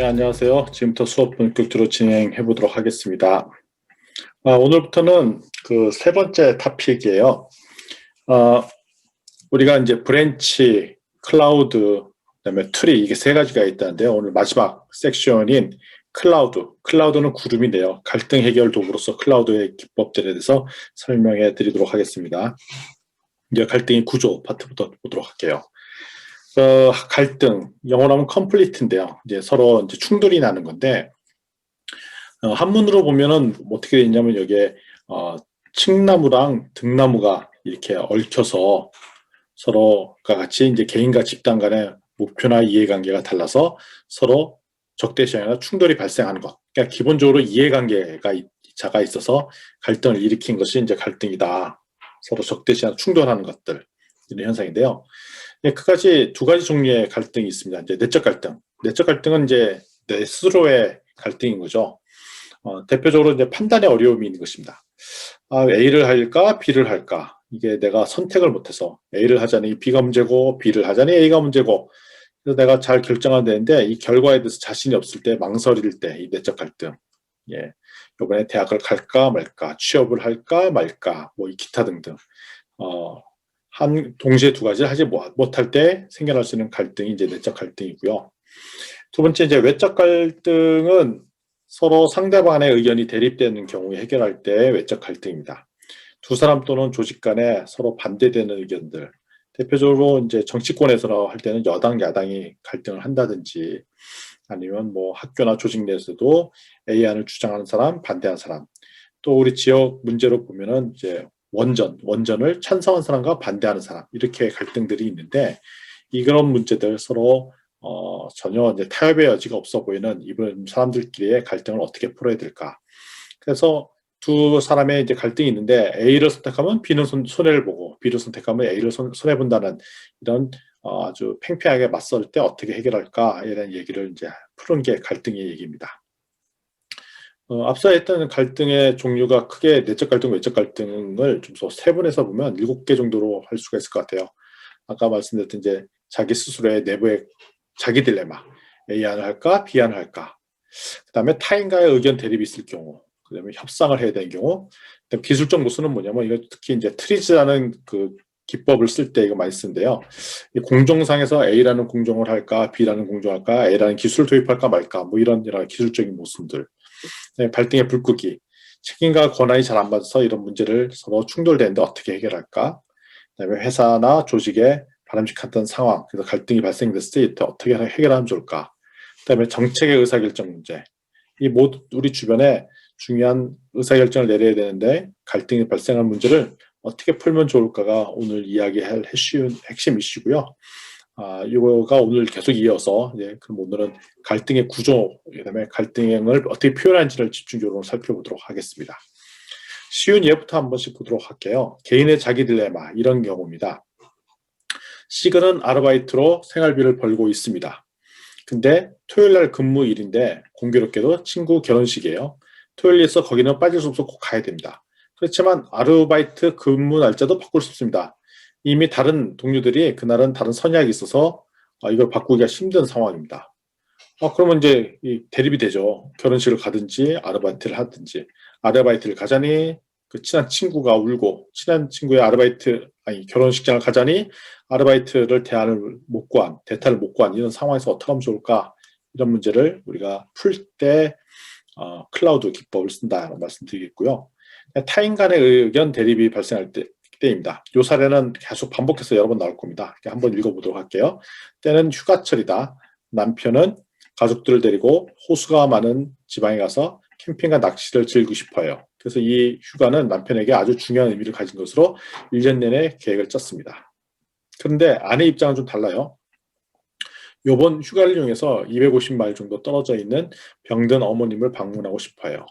안녕하세요. 지금부터 수업 본격적으로 진행해 보도록 하겠습니다. 오늘부터는 그 세 번째 토픽이에요. 우리가 이제 브랜치, 클라우드, 그다음에 트리 이게 세 가지가 있다는데요. 오늘 마지막 섹션인 클라우드. 클라우드는 구름인데요. 갈등 해결 도구로서 클라우드의 기법들에 대해서 설명해 드리도록 하겠습니다. 이제 갈등의 구조 파트부터 보도록 할게요. 갈등, 영어로 하면 conflict인데요. 이제 서로 이제 충돌이 나는 건데, 한문으로 보면은 어떻게 돼 있냐면 여기에 칡나무랑 등나무가 이렇게 얽혀서 서로가 같이 이제 개인과 집단 간의 목표나 이해관계가 달라서 서로 적대시하거나 충돌이 발생하는 것. 그러니까 기본적으로 이해관계가 자가 있어서 갈등을 일으킨 것이 이제 갈등이다. 서로 적대시하는 충돌하는 것들 이런 현상인데요. 그까지 두 가지 종류의 갈등이 있습니다. 이제 내적 갈등. 내적 갈등은 이제 내 스스로의 갈등인 거죠. 대표적으로 이제 판단의 어려움이 있는 것입니다. A를 할까, B를 할까? 이게 내가 선택을 못해서 A를 하자니 B가 문제고, B를 하자니 A가 문제고, 그래서 내가 잘 결정해야 되는데 이 결과에 대해서 자신이 없을 때, 망설일 때, 이 내적 갈등. 예, 이번에 대학을 갈까 말까, 취업을 할까 말까, 뭐 이 기타 등등. 동시에 두 가지를 하지 못할 때 생겨날 수 있는 갈등이 이제 내적 갈등이고요. 두 번째 이제 외적 갈등은 서로 상대방의 의견이 대립되는 경우에 해결할 때 외적 갈등입니다. 두 사람 또는 조직 간에 서로 반대되는 의견들. 대표적으로 이제 정치권에서 할 때는 여당, 야당이 갈등을 한다든지 아니면 뭐 학교나 조직 내에서도 A안을 주장하는 사람, 반대하는 사람. 또 우리 지역 문제로 보면은 이제 원전을 찬성하는 사람과 반대하는 사람 이렇게 갈등들이 있는데 이런 문제들 서로 전혀 이제 타협의 여지가 없어 보이는 이런 사람들끼리의 갈등을 어떻게 풀어야 될까? 그래서 두 사람의 이제 갈등이 있는데 A를 선택하면 B는 손해를 보고 B를 선택하면 A를 손해 본다는 이런 아주 팽팽하게 맞설 때 어떻게 해결할까에 대한 얘기를 이제 푸는 게 갈등의 얘기입니다. 앞서 했던 갈등의 종류가 크게 내적 갈등, 외적 갈등을 좀 세분해서 보면 7개 정도로 할 수가 있을 것 같아요. 아까 말씀드렸던 이제 자기 스스로의 내부의 자기 딜레마, A안을 할까, B안을 할까. 그 다음에 타인과의 의견 대립이 있을 경우, 그 다음에 협상을 해야 되는 경우, 그다음 기술적 모순은 뭐냐면 이거 특히 이제 트리즈라는 그 기법을 쓸 때 이거 많이 쓰는데요. 공정상에서 A라는 공정을 할까, B라는 공정을 할까, A라는 기술을 도입할까 말까, 뭐 이런 기술적인 모순들. 발등의 불끄기, 책임과 권한이 잘 안 맞아서 이런 문제를 서로 충돌되는데 어떻게 해결할까? 그다음에 회사나 조직에 바람직했던 상황, 그래서 갈등이 발생됐을 때 어떻게 해결하면 좋을까? 그다음에 정책의 의사결정 문제. 이 모두 우리 주변에 중요한 의사결정을 내려야 되는데 갈등이 발생한 문제를 어떻게 풀면 좋을까가 오늘 이야기할 핵심 이슈고요. 이거가 오늘 계속 이어서 그럼 오늘은 갈등의 구조, 그다음에 갈등을 어떻게 표현하는지를 집중적으로 살펴보도록 하겠습니다. 쉬운 예부터 한 번씩 보도록 할게요. 개인의 자기 딜레마 이런 경우입니다. C근은 아르바이트로 생활비를 벌고 있습니다. 근데 토요일날 근무일인데 공교롭게도 친구 결혼식이에요. 토요일에서 거기는 빠질 수 없어 꼭 가야 됩니다. 그렇지만 아르바이트 근무 날짜도 바꿀 수 없습니다. 이미 다른 동료들이 그날은 다른 선약이 있어서 이걸 바꾸기가 힘든 상황입니다. 그러면 이제 대립이 되죠. 결혼식을 가든지 아르바이트를 하든지. 아르바이트를 가자니 그 친한 친구가 울고 친한 친구의 결혼식장을 가자니 아르바이트를 대타를 못 구한 이런 상황에서 어떻게 하면 좋을까? 이런 문제를 우리가 풀 때 클라우드 기법을 쓴다라고 말씀드리겠고요. 타인 간의 의견 대립이 발생할 때입니다. 이 사례는 계속 반복해서 여러 번 나올 겁니다. 한번 읽어보도록 할게요. 때는 휴가철이다. 남편은 가족들을 데리고 호수가 많은 지방에 가서 캠핑과 낚시를 즐기고 싶어요. 그래서 이 휴가는 남편에게 아주 중요한 의미를 가진 것으로 1년 내내 계획을 짰습니다. 그런데 아내 입장은 좀 달라요. 이번 휴가를 이용해서 250마일 정도 떨어져 있는 병든 어머님을 방문하고 싶어요.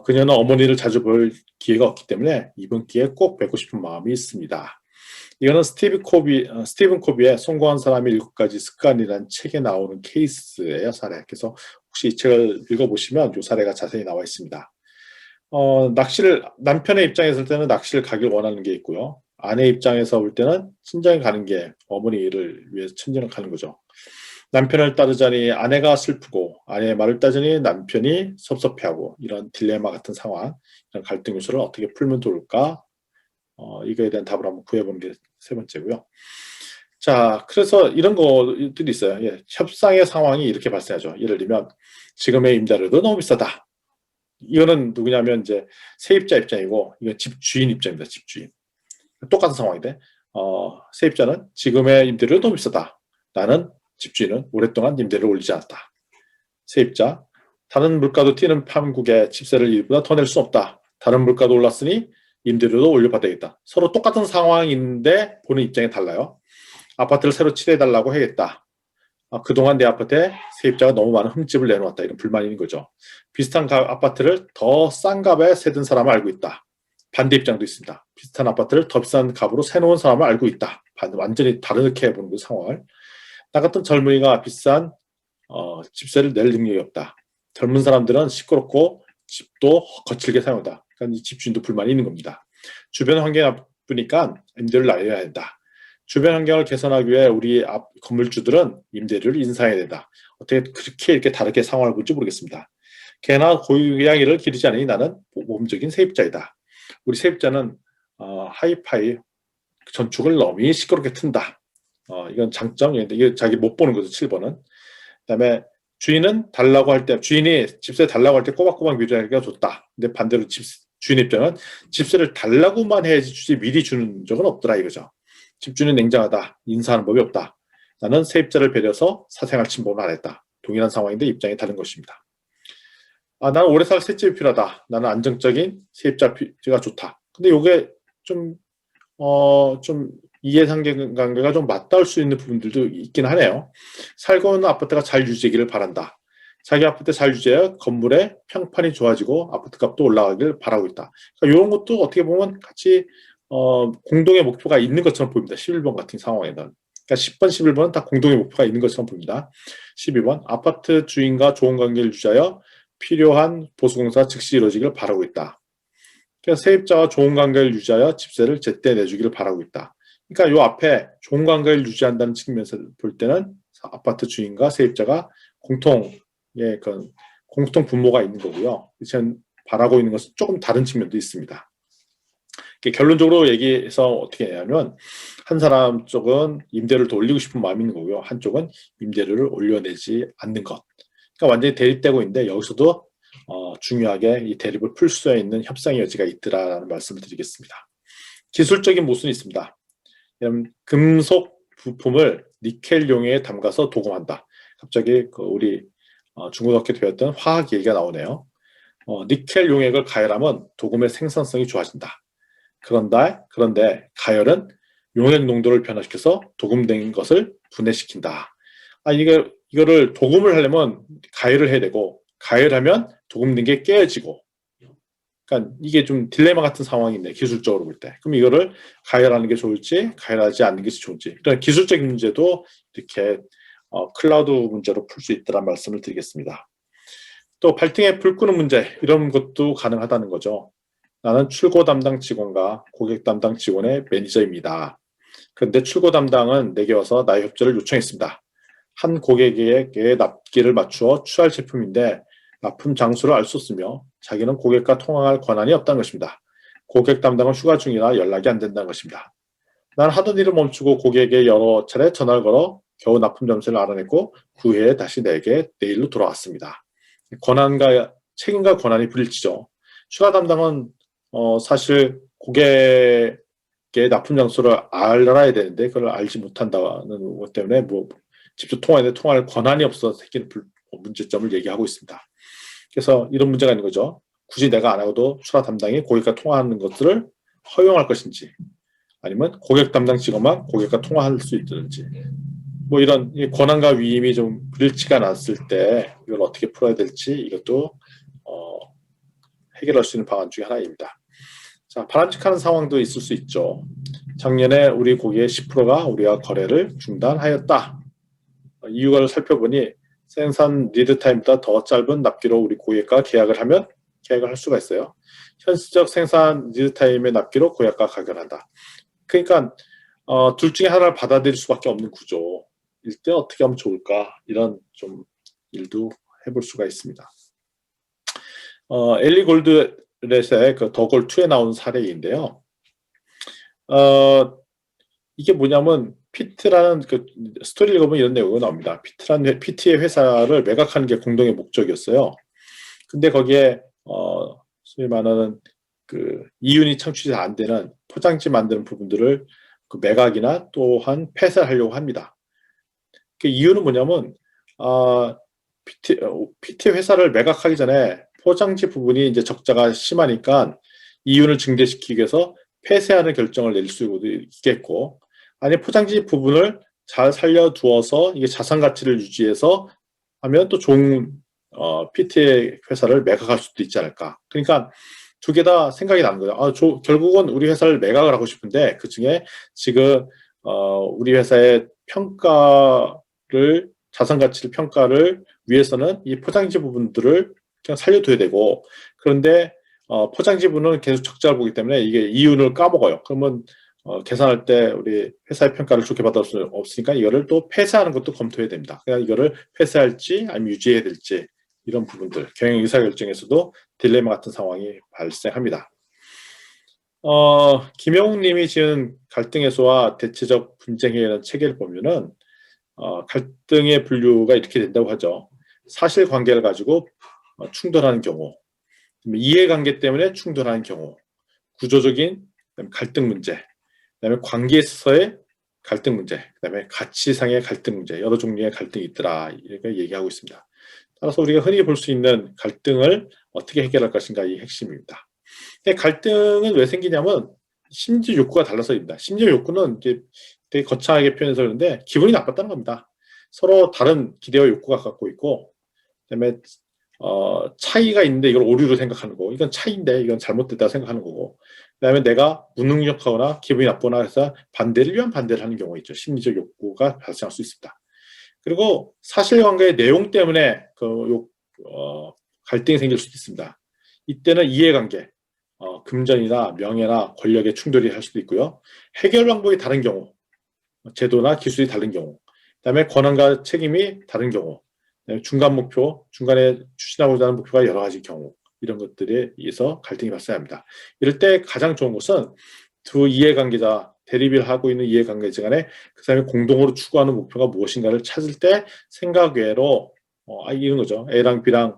그녀는 어머니를 자주 볼 기회가 없기 때문에 이번 기회에 꼭 뵙고 싶은 마음이 있습니다. 이거는 스티븐 코비의 성공한 사람의 7가지 습관이라는 책에 나오는 케이스예요, 사례. 그래서 혹시 이 책을 읽어보시면 이 사례가 자세히 나와 있습니다. 남편의 입장에서 볼 때는 낚시를 가길 원하는 게 있고요. 아내 입장에서 볼 때는 친정에 가는 게 어머니를 위해서 친정을 가는 거죠. 남편을 따르자니 아내가 슬프고 아내의 말을 따르자니 남편이 섭섭해하고 이런 딜레마 같은 상황, 이런 갈등 요소를 어떻게 풀면 좋을까? 이거에 대한 답을 한번 구해보는 게 세 번째고요. 자, 그래서 이런 것들이 있어요. 예, 협상의 상황이 이렇게 발생하죠. 예를 들면 지금의 임대료도 너무 비싸다. 이거는 누구냐면 이제 세입자 입장이고 이건 집주인 입장입니다. 집주인. 똑같은 상황인데 세입자는 지금의 임대료도 너무 비싸다. 나는 집주인은 오랫동안 임대료를 올리지 않았다. 세입자, 다른 물가도 튀는 판국에 집세를 이보다 더 낼 수 없다. 다른 물가도 올랐으니 임대료도 올려받아야겠다. 서로 똑같은 상황인데 보는 입장이 달라요. 아파트를 새로 칠해달라고 해야겠다. 그동안 내 아파트에 세입자가 너무 많은 흠집을 내놓았다. 이런 불만이 있는 거죠. 비슷한 아파트를 더 싼 값에 세든 사람을 알고 있다. 반대 입장도 있습니다. 비슷한 아파트를 더 비싼 값으로 세놓은 사람을 알고 있다. 완전히 다르게 보는 그 상황을. 나 같은 젊은이가 비싼 집세를 낼 능력이 없다. 젊은 사람들은 시끄럽고 집도 거칠게 사용한다. 그러니까 이 집주인도 불만이 있는 겁니다. 주변 환경이 나쁘니까 임대료를 날려야 된다. 주변 환경을 개선하기 위해 우리 건물주들은 임대료를 인상해야 된다. 어떻게 그렇게 이렇게 다르게 상황을 볼지 모르겠습니다. 개나 고양이를 기르지 않으니 나는 모범적인 세입자이다. 우리 세입자는 하이파이 전축을 너무 시끄럽게 튼다. 이건 장점인데 이게 자기 못 보는 거죠. 7번은. 그다음에 주인은 달라고 할 때 주인이 집세 달라고 할 때 꼬박꼬박 미루기가 좋다. 근데 반대로 주인 입장은 집세를 달라고만 해야지 주지 미리 주는 적은 없더라 이거죠. 집주인은 냉정하다. 인사하는 법이 없다. 나는 세입자를 배려서 사생활 침범을 안 했다. 동일한 상황인데 입장이 다른 것입니다. 나는 오래 살 셋집이 필요하다. 나는 안정적인 세입자가 좋다. 근데 이게 좀 이해관계가 좀 맞닿을 수 있는 부분들도 있긴 하네요. 살고 있는 아파트가 잘 유지되기를 바란다. 자기 아파트 잘 유지해야 건물의 평판이 좋아지고 아파트 값도 올라가길 바라고 있다. 그러니까 이런 것도 어떻게 보면 같이 공동의 목표가 있는 것처럼 보입니다. 11번 같은 상황에는. 그러니까 10번, 11번은 다 공동의 목표가 있는 것처럼 보입니다. 12번, 아파트 주인과 좋은 관계를 유지하여 필요한 보수공사 즉시 이루어지길 바라고 있다. 그러니까 세입자와 좋은 관계를 유지하여 집세를 제때 내주기를 바라고 있다. 그러니까 이 앞에 좋은 관계를 유지한다는 측면에서 볼 때는 아파트 주인과 세입자가 공통 분모가 있는 거고요. 지금 바라고 있는 것은 조금 다른 측면도 있습니다. 결론적으로 얘기해서 어떻게 하냐면 한 사람 쪽은 임대료를 더 올리고 싶은 마음이 있는 거고요. 한쪽은 임대료를 올려내지 않는 것. 그러니까 완전히 대립되고 있는데 여기서도 중요하게 이 대립을 풀 수 있는 협상의 여지가 있더라라는 말씀을 드리겠습니다. 기술적인 모순이 있습니다. 금속 부품을 니켈 용해에 담가서 도금한다. 갑자기 우리 중고등학교 때 배웠던 화학 얘기가 나오네요. 니켈 용액을 가열하면 도금의 생산성이 좋아진다. 그런데 가열은 용액 농도를 변화시켜서 도금된 것을 분해시킨다. 이거를 도금을 하려면 가열을 해야 되고 가열하면 도금된 게 깨어지고, 그러니까 이게 좀 딜레마 같은 상황인데 기술적으로 볼 때. 그럼 이거를 가열하는 게 좋을지 가열하지 않는 것이 좋을지, 이런 기술적인 문제도 이렇게 클라우드 문제로 풀 수 있다는 말씀을 드리겠습니다. 또 발등에 불 끄는 문제, 이런 것도 가능하다는 거죠. 나는 출고 담당 직원과 고객 담당 직원의 매니저입니다. 그런데 출고 담당은 내게 와서 나의 협조를 요청했습니다. 한 고객에게 납기를 맞추어 취할 제품인데 납품 장소를 알 수 없으며 자기는 고객과 통화할 권한이 없다는 것입니다. 고객 담당은 휴가 중이라 연락이 안 된다는 것입니다. 난 하던 일을 멈추고 고객에게 여러 차례 전화를 걸어 겨우 납품 점수를 알아냈고 그 후에 다시 내게 내일로 돌아왔습니다. 책임과 권한이 불일치죠. 휴가 담당은 사실 고객의 납품 장소를 알아야 되는데 그걸 알지 못한다는 것 때문에 직접 통화했는데 통화할 권한이 없어서 생기는 문제점을 얘기하고 있습니다. 그래서 이런 문제가 있는 거죠. 굳이 내가 안 하고도 출하 담당이 고객과 통화하는 것들을 허용할 것인지, 아니면 고객 담당 직원만 고객과 통화할 수 있든지, 이런 권한과 위임이 좀 불일치가 났을 때 이걸 어떻게 풀어야 될지, 이것도 해결할 수 있는 방안 중에 하나입니다. 자, 바람직한 상황도 있을 수 있죠. 작년에 우리 고객의 10%가 우리와 거래를 중단하였다. 이유를 살펴보니 생산 리드 타임보다 더 짧은 납기로 우리 고객과 계약을 하면 계약을 할 수가 있어요. 현실적 생산 리드 타임의 납기로 고객과 가결한다. 그러니까 둘 중에 하나를 받아들일 수밖에 없는 구조. 때 어떻게 하면 좋을까? 이런 좀 일도 해볼 수가 있습니다. 엘리 골드렛의 그 더골 2에 나온 사례인데요. 이게 뭐냐면 피트라는 그 스토리를 보면 이런 내용이 나옵니다. 피트라는 PT의 회사를 매각하는 게 공동의 목적이었어요. 근데 거기에 소위 말하는 그 이윤이 창출이 안 되는 포장지 만드는 부분들을 그 매각이나 또한 폐쇄하려고 합니다. 그 이유는 뭐냐면 PT 회사를 매각하기 전에 포장지 부분이 이제 적자가 심하니까 이윤을 증대시키기 위해서 폐쇄하는 결정을 낼 수도 있겠고, 아니 포장지 부분을 잘 살려두어서 이게 자산 가치를 유지해서 하면 또 좋은 PT 회사를 매각할 수도 있지 않을까. 그러니까 두 개 다 생각이 나는 거죠. 결국은 우리 회사를 매각을 하고 싶은데 그 중에 지금 우리 회사의 평가를 자산 가치를 평가를 위해서는 이 포장지 부분들을 그냥 살려둬야 되고, 그런데 포장지 부분은 계속 적자를 보기 때문에 이게 이윤을 까먹어요. 그러면 계산할 때 우리 회사의 평가를 좋게 받을 수 없으니까 이거를 또 폐쇄하는 것도 검토해야 됩니다. 그냥 이거를 폐쇄할지 아니면 유지해야 될지 이런 부분들 경영 의사결정에서도 딜레마 같은 상황이 발생합니다. 김영욱 님이 지은 갈등 해소와 대체적 분쟁 해결 체계를 보면은 갈등의 분류가 이렇게 된다고 하죠. 사실관계를 가지고 충돌하는 경우, 이해관계 때문에 충돌하는 경우, 구조적인 갈등 문제, 그다음에 관계에 있어서의 갈등 문제, 그다음에 가치상의 갈등 문제, 여러 종류의 갈등이 있더라 이렇게 얘기하고 있습니다. 따라서 우리가 흔히 볼 수 있는 갈등을 어떻게 해결할 것인가 이 핵심입니다. 갈등은 왜 생기냐면 심지 욕구가 달라서입니다. 심지 욕구는 이제 되게 거창하게 표현해서 그러는데 기분이 나빴다는 겁니다. 서로 다른 기대와 욕구가 갖고 있고, 그다음에 차이가 있는데 이걸 오류로 생각하는 거고, 이건 차이인데 이건 잘못됐다 생각하는 거고, 그다음에 내가 무능력하거나 기분이 나쁘거나 해서 반대를 위한 반대를 하는 경우가 있죠. 심리적 욕구가 발생할 수 있습니다. 그리고 사실관계의 내용 때문에 갈등이 생길 수도 있습니다. 이때는 이해관계, 금전이나 명예나 권력의 충돌이 할 수도 있고요. 해결 방법이 다른 경우, 제도나 기술이 다른 경우, 그다음에 권한과 책임이 다른 경우, 중간 목표, 중간에 추진하고자 하는 목표가 여러 가지 경우, 이런 것들에 의해서 갈등이 발생합니다. 이럴 때 가장 좋은 것은 두 이해관계자, 대립을 하고 있는 이해관계자 간에 그 사람이 공동으로 추구하는 목표가 무엇인가를 찾을 때 생각 외로 이런 거죠. A랑 B랑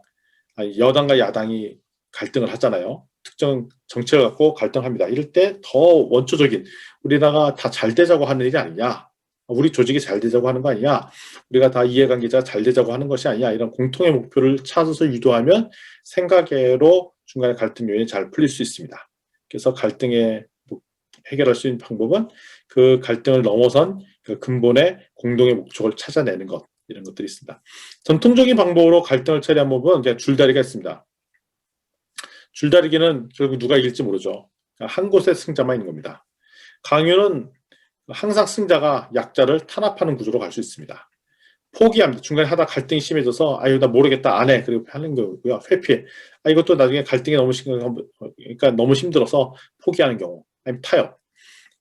여당과 야당이 갈등을 하잖아요. 특정 정책을 갖고 갈등합니다. 이럴 때 더 원초적인 우리나라가 다 잘 되자고 하는 일이 아니냐, 우리 조직이 잘 되자고 하는 거 아니냐, 우리가 다 이해관계자가 잘 되자고 하는 것이 아니냐, 이런 공통의 목표를 찾아서 유도하면 생각외로 중간에 갈등 요인이 잘 풀릴 수 있습니다. 그래서 갈등에 해결할 수 있는 방법은 그 갈등을 넘어선 그 근본의 공동의 목적을 찾아내는 것, 이런 것들이 있습니다. 전통적인 방법으로 갈등을 처리한 법은 그냥 줄다리가 있습니다. 줄다리기는 결국 누가 이길지 모르죠. 한 곳에 승자만 있는 겁니다. 강요는 항상 승자가 약자를 탄압하는 구조로 갈 수 있습니다. 포기합니다. 중간에 하다 갈등이 심해져서 아유 나 모르겠다 안 해, 그리고 하는 거고요. 회피, 이것도 나중에 갈등이 그러니까 너무 힘들어서 포기하는 경우, 아니면 타협.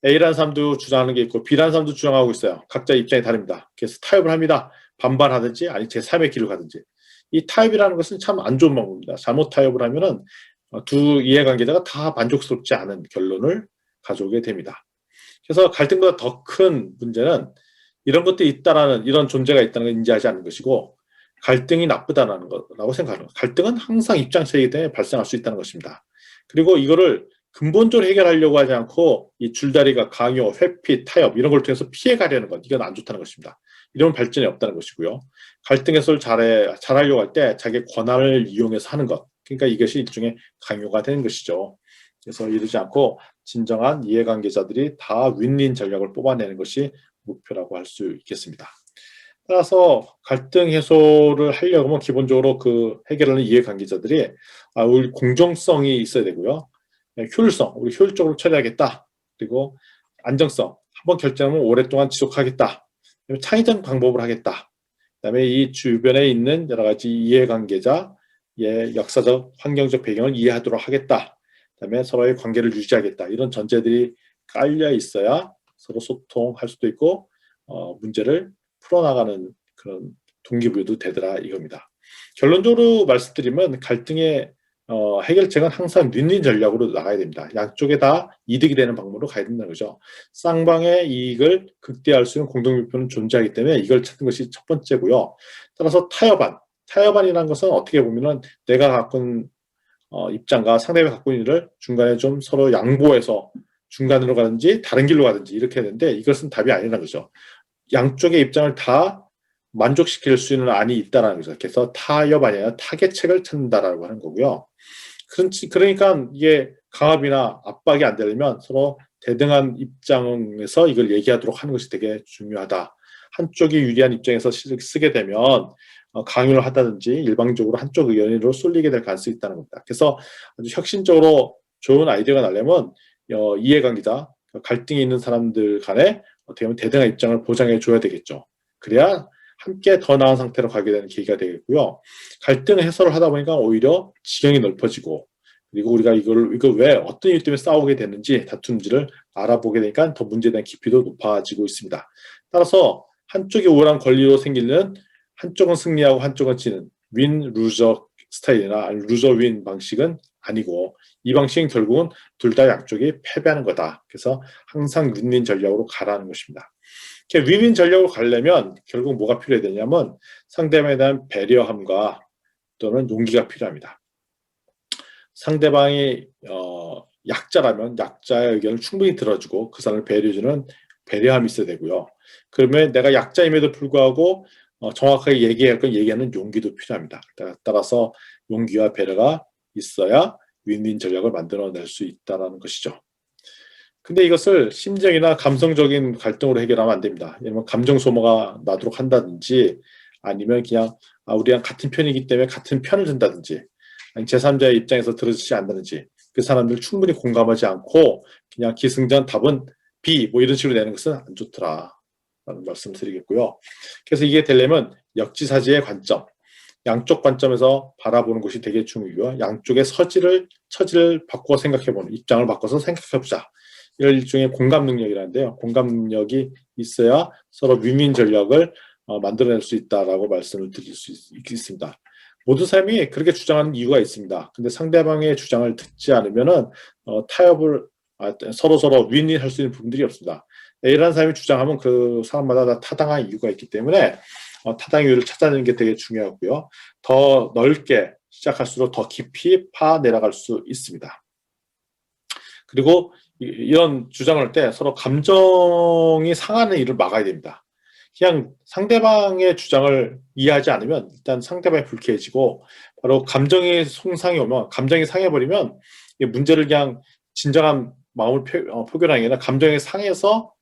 A라는 사람도 주장하는 게 있고 B라는 사람도 주장하고 있어요. 각자 입장이 다릅니다. 그래서 타협을 합니다. 반반하든지 아니 제3의 길을 가든지. 이 타협이라는 것은 참 안 좋은 방법입니다. 잘못 타협을 하면은 두 이해관계자가 다 만족스럽지 않은 결론을 가져오게 됩니다. 그래서 갈등보다 더 큰 문제는 이런 것들이 있다라는, 이런 존재가 있다는 걸 인지하지 않는 것이고, 갈등이 나쁘다는 거라고 생각하는 것. 갈등은 항상 입장 차이기 때문에 발생할 수 있다는 것입니다. 그리고 이거를 근본적으로 해결하려고 하지 않고 이 줄다리가 강요, 회피, 타협 이런 걸 통해서 피해가려는 것, 이건 안 좋다는 것입니다. 이런 발전이 없다는 것이고요. 갈등 해소를 잘하려고 할 때 자기의 권한을 이용해서 하는 것, 그러니까 이것이 일종의 강요가 되는 것이죠. 그래서 이러지 않고 진정한 이해관계자들이 다 윈윈 전략을 뽑아내는 것이 목표라고 할 수 있겠습니다. 따라서 갈등 해소를 하려고 하면 기본적으로 그 해결하는 이해관계자들이 우리 공정성이 있어야 되고요. 효율성, 우리 효율적으로 처리하겠다. 그리고 안정성, 한번 결정하면 오랫동안 지속하겠다. 창의적 방법을 하겠다. 그다음에 이 주변에 있는 여러 가지 이해관계자의 역사적, 환경적 배경을 이해하도록 하겠다. 그다음에 서로의 관계를 유지하겠다. 이런 전제들이 깔려 있어야 서로 소통할 수도 있고 문제를 풀어나가는 그런 동기부여도 되더라 이겁니다. 결론적으로 말씀드리면 갈등의 해결책은 항상 윈윈 전략으로 나가야 됩니다. 양쪽에 다 이득이 되는 방법으로 가야 된다는 거죠. 쌍방의 이익을 극대화할 수 있는 공동목표는 존재하기 때문에 이걸 찾는 것이 첫 번째고요. 따라서 타협안이라는 것은 어떻게 보면은 내가 갖고 있는 입장과 상대방이 갖고 있는 일을 중간에 좀 서로 양보해서 중간으로 가든지 다른 길로 가든지 이렇게 되는데 이것은 답이 아니라는 거죠. 양쪽의 입장을 다 만족시킬 수 있는 안이 있다는 거죠. 그래서 타협안이 아니라 타개책을 찾는다라고 하는 거고요. 그러니까 이게 강압이나 압박이 안 되려면 서로 대등한 입장에서 이걸 얘기하도록 하는 것이 되게 중요하다. 한쪽이 유리한 입장에서 쓰게 되면 강요를 하다든지 일방적으로 한쪽 의견으로 쏠리게 될 가능성이 있다는 겁니다. 그래서 아주 혁신적으로 좋은 아이디어가 나려면 이해관계자, 갈등이 있는 사람들 간에 어떻게 보면 대등한 입장을 보장해 줘야 되겠죠. 그래야 함께 더 나은 상태로 가게 되는 계기가 되겠고요. 갈등 해소를 하다 보니까 오히려 지경이 넓어지고 그리고 우리가 이걸 왜 어떤 이유 때문에 싸우게 되는지 다투는지를 알아보게 되니까 더 문제에 대한 깊이도 높아지고 있습니다. 따라서 한쪽이 우월한 권리로 생기는 한쪽은 승리하고 한쪽은 지는 윈 루저 스타일이나 루저 윈 방식은 아니고 이 방식은 결국은 둘 다 양쪽이 패배하는 거다. 그래서 항상 윈윈 전략으로 가라는 것입니다. 윈윈 전략으로 가려면 결국 뭐가 필요해야 되냐면 상대방에 대한 배려함과 또는 용기가 필요합니다. 상대방이 약자라면 약자의 의견을 충분히 들어주고 그 사람을 배려해주는 배려함이 있어야 되고요. 그러면 내가 약자임에도 불구하고 정확하게 얘기할 건 얘기하는 용기도 필요합니다. 따라서 용기와 배려가 있어야 윈윈 전략을 만들어낼 수 있다는 것이죠. 근데 이것을 심정이나 감성적인 갈등으로 해결하면 안 됩니다. 예를 들면 감정 소모가 나도록 한다든지 아니면 그냥 우리랑 같은 편이기 때문에 같은 편을 든다든지 아니 제3자의 입장에서 들어주지 않는다든지 그 사람들 충분히 공감하지 않고 그냥 기승전 답은 B 뭐 이런 식으로 내는 것은 안 좋더라 라는 말씀을 드리겠고요. 그래서 이게 되려면 역지사지의 관점 양쪽 관점에서 바라보는 것이 되게 중요하고요. 양쪽의 처지를 바꿔 생각해보는 입장을 바꿔서 생각해보자. 이런 일종의 공감 능력이라는데요. 공감 능력이 있어야 서로 윈윈 전략을 만들어낼 수 있다라고 말씀을 드릴 수 있습니다. 모든 사람이 그렇게 주장하는 이유가 있습니다. 근데 상대방의 주장을 듣지 않으면은 타협을 서로 윈윈할 수 있는 부분들이 없습니다. A라는 사람이 주장하면 그 사람마다 다 타당한 이유가 있기 때문에 타당한 이유를 찾아내는 게 되게 중요하고요. 더 넓게 시작할수록 더 깊이 파내려갈 수 있습니다. 그리고 이런 주장을 할 때 서로 감정이 상하는 일을 막아야 됩니다. 그냥 상대방의 주장을 이해하지 않으면 일단 상대방이 불쾌해지고 바로 감정의 손상이 오면 감정이 상해버리면 문제를 그냥 진정한 마음을 표현하는 게 아니라 감정이 상해서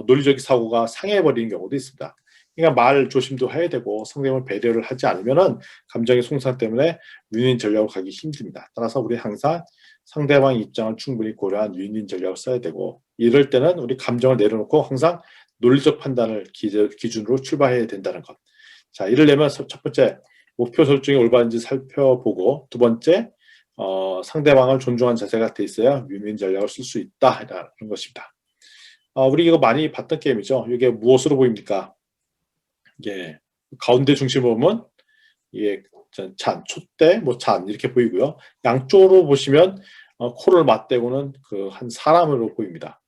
논리적인 사고가 상해버리는 경우도 있습니다. 그러니까 말 조심도 해야 되고 상대방을 배려를 하지 않으면은 감정의 손상 때문에 윈윈 전략으로 가기 힘듭니다. 따라서 우리 항상 상대방의 입장을 충분히 고려한 윈윈 전략을 써야 되고 이럴 때는 우리 감정을 내려놓고 항상 논리적 판단을 기준으로 출발해야 된다는 것. 자, 이러려면 첫 번째 목표 설정이 올바른지 살펴보고 두 번째 상대방을 존중한 자세가 돼 있어야 윈윈 전략을 쓸 수 있다라는 것입니다. 우리 이거 많이 봤던 게임이죠. 이게 무엇으로 보입니까? 이게 가운데 중심으로 보면 이게 촛대, 잔 이렇게 보이고요. 양쪽으로 보시면 코를 맞대고는 그 한 사람으로 보입니다.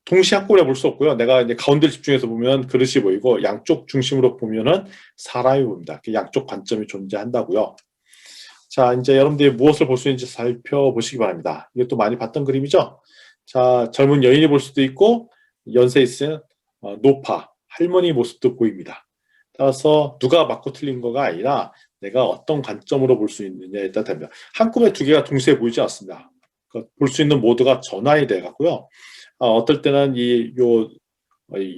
동시에 한꺼번에 볼 수 없고요. 내가 이제 가운데를 집중해서 보면 그릇이 보이고 양쪽 중심으로 보면은 사람이 보입니다. 양쪽 관점이 존재한다고요. 자, 이제 여러분들이 무엇을 볼 수 있는지 살펴보시기 바랍니다. 이것도 많이 봤던 그림이죠. 자, 젊은 여인이 볼 수도 있고 연세 있은 노파, 할머니 모습도 보입니다. 따라서 누가 맞고 틀린 거가 아니라 내가 어떤 관점으로 볼 수 있느냐에 따라 다릅니다. 한꺼번에 두 개가 동시에 보이지 않습니다. 볼 수 있는 모드가 전환이 돼 갖고요. 어떨 때는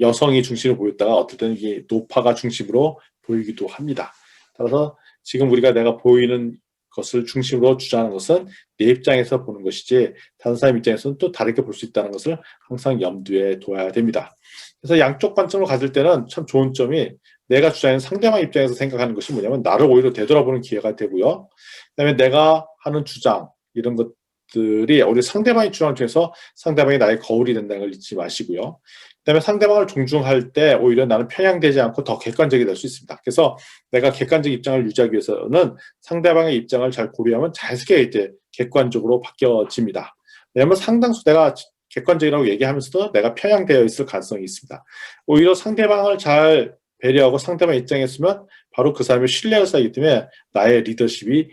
여성이 중심으로 보였다가 어떨 때는 이 노파가 중심으로 보이기도 합니다. 따라서 지금 내가 보이는 것을 중심으로 주장하는 것은 내 입장에서 보는 것이지 다른 사람 입장에서는 또 다르게 볼 수 있다는 것을 항상 염두에 둬야 됩니다. 그래서 양쪽 관점으로 가질 때는 참 좋은 점이 내가 주장하는 상대방 입장에서 생각하는 것이 뭐냐면 나를 오히려 되돌아보는 기회가 되고요. 그다음에 내가 하는 주장 이런 것 것들이 우리 상대방의 주장 중에서 상대방이 나의 거울이 된다는 걸 잊지 마시고요. 그다음에 상대방을 존중할 때 오히려 나는 편향되지 않고 더 객관적이 될 수 있습니다. 그래서 내가 객관적 입장을 유지하기 위해서는 상대방의 입장을 잘 고려하면 자연스럽게 이제 객관적으로 바뀌어집니다. 왜냐하면 상당수 내가 객관적이라고 얘기하면서도 내가 편향되어 있을 가능성이 있습니다. 오히려 상대방을 잘 배려하고 상대방 입장에 있으면 바로 그 사람의 신뢰를 쌓이기 때문에 나의 리더십이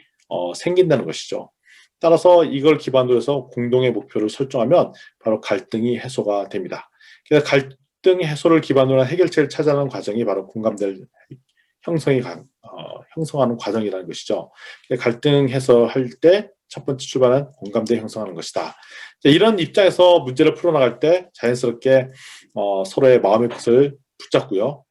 생긴다는 것이죠. 따라서 이걸 기반으로 해서 공동의 목표를 설정하면 바로 갈등이 해소가 됩니다. 그래서 갈등 해소를 기반으로 한 해결책을 찾아내는 과정이 바로 공감대를 형성하는 과정이라는 것이죠. 갈등 해소할 때 첫 번째 출발은 공감대 형성하는 것이다. 이런 입장에서 문제를 풀어나갈 때 자연스럽게 서로의 마음의 것을 붙잡고요.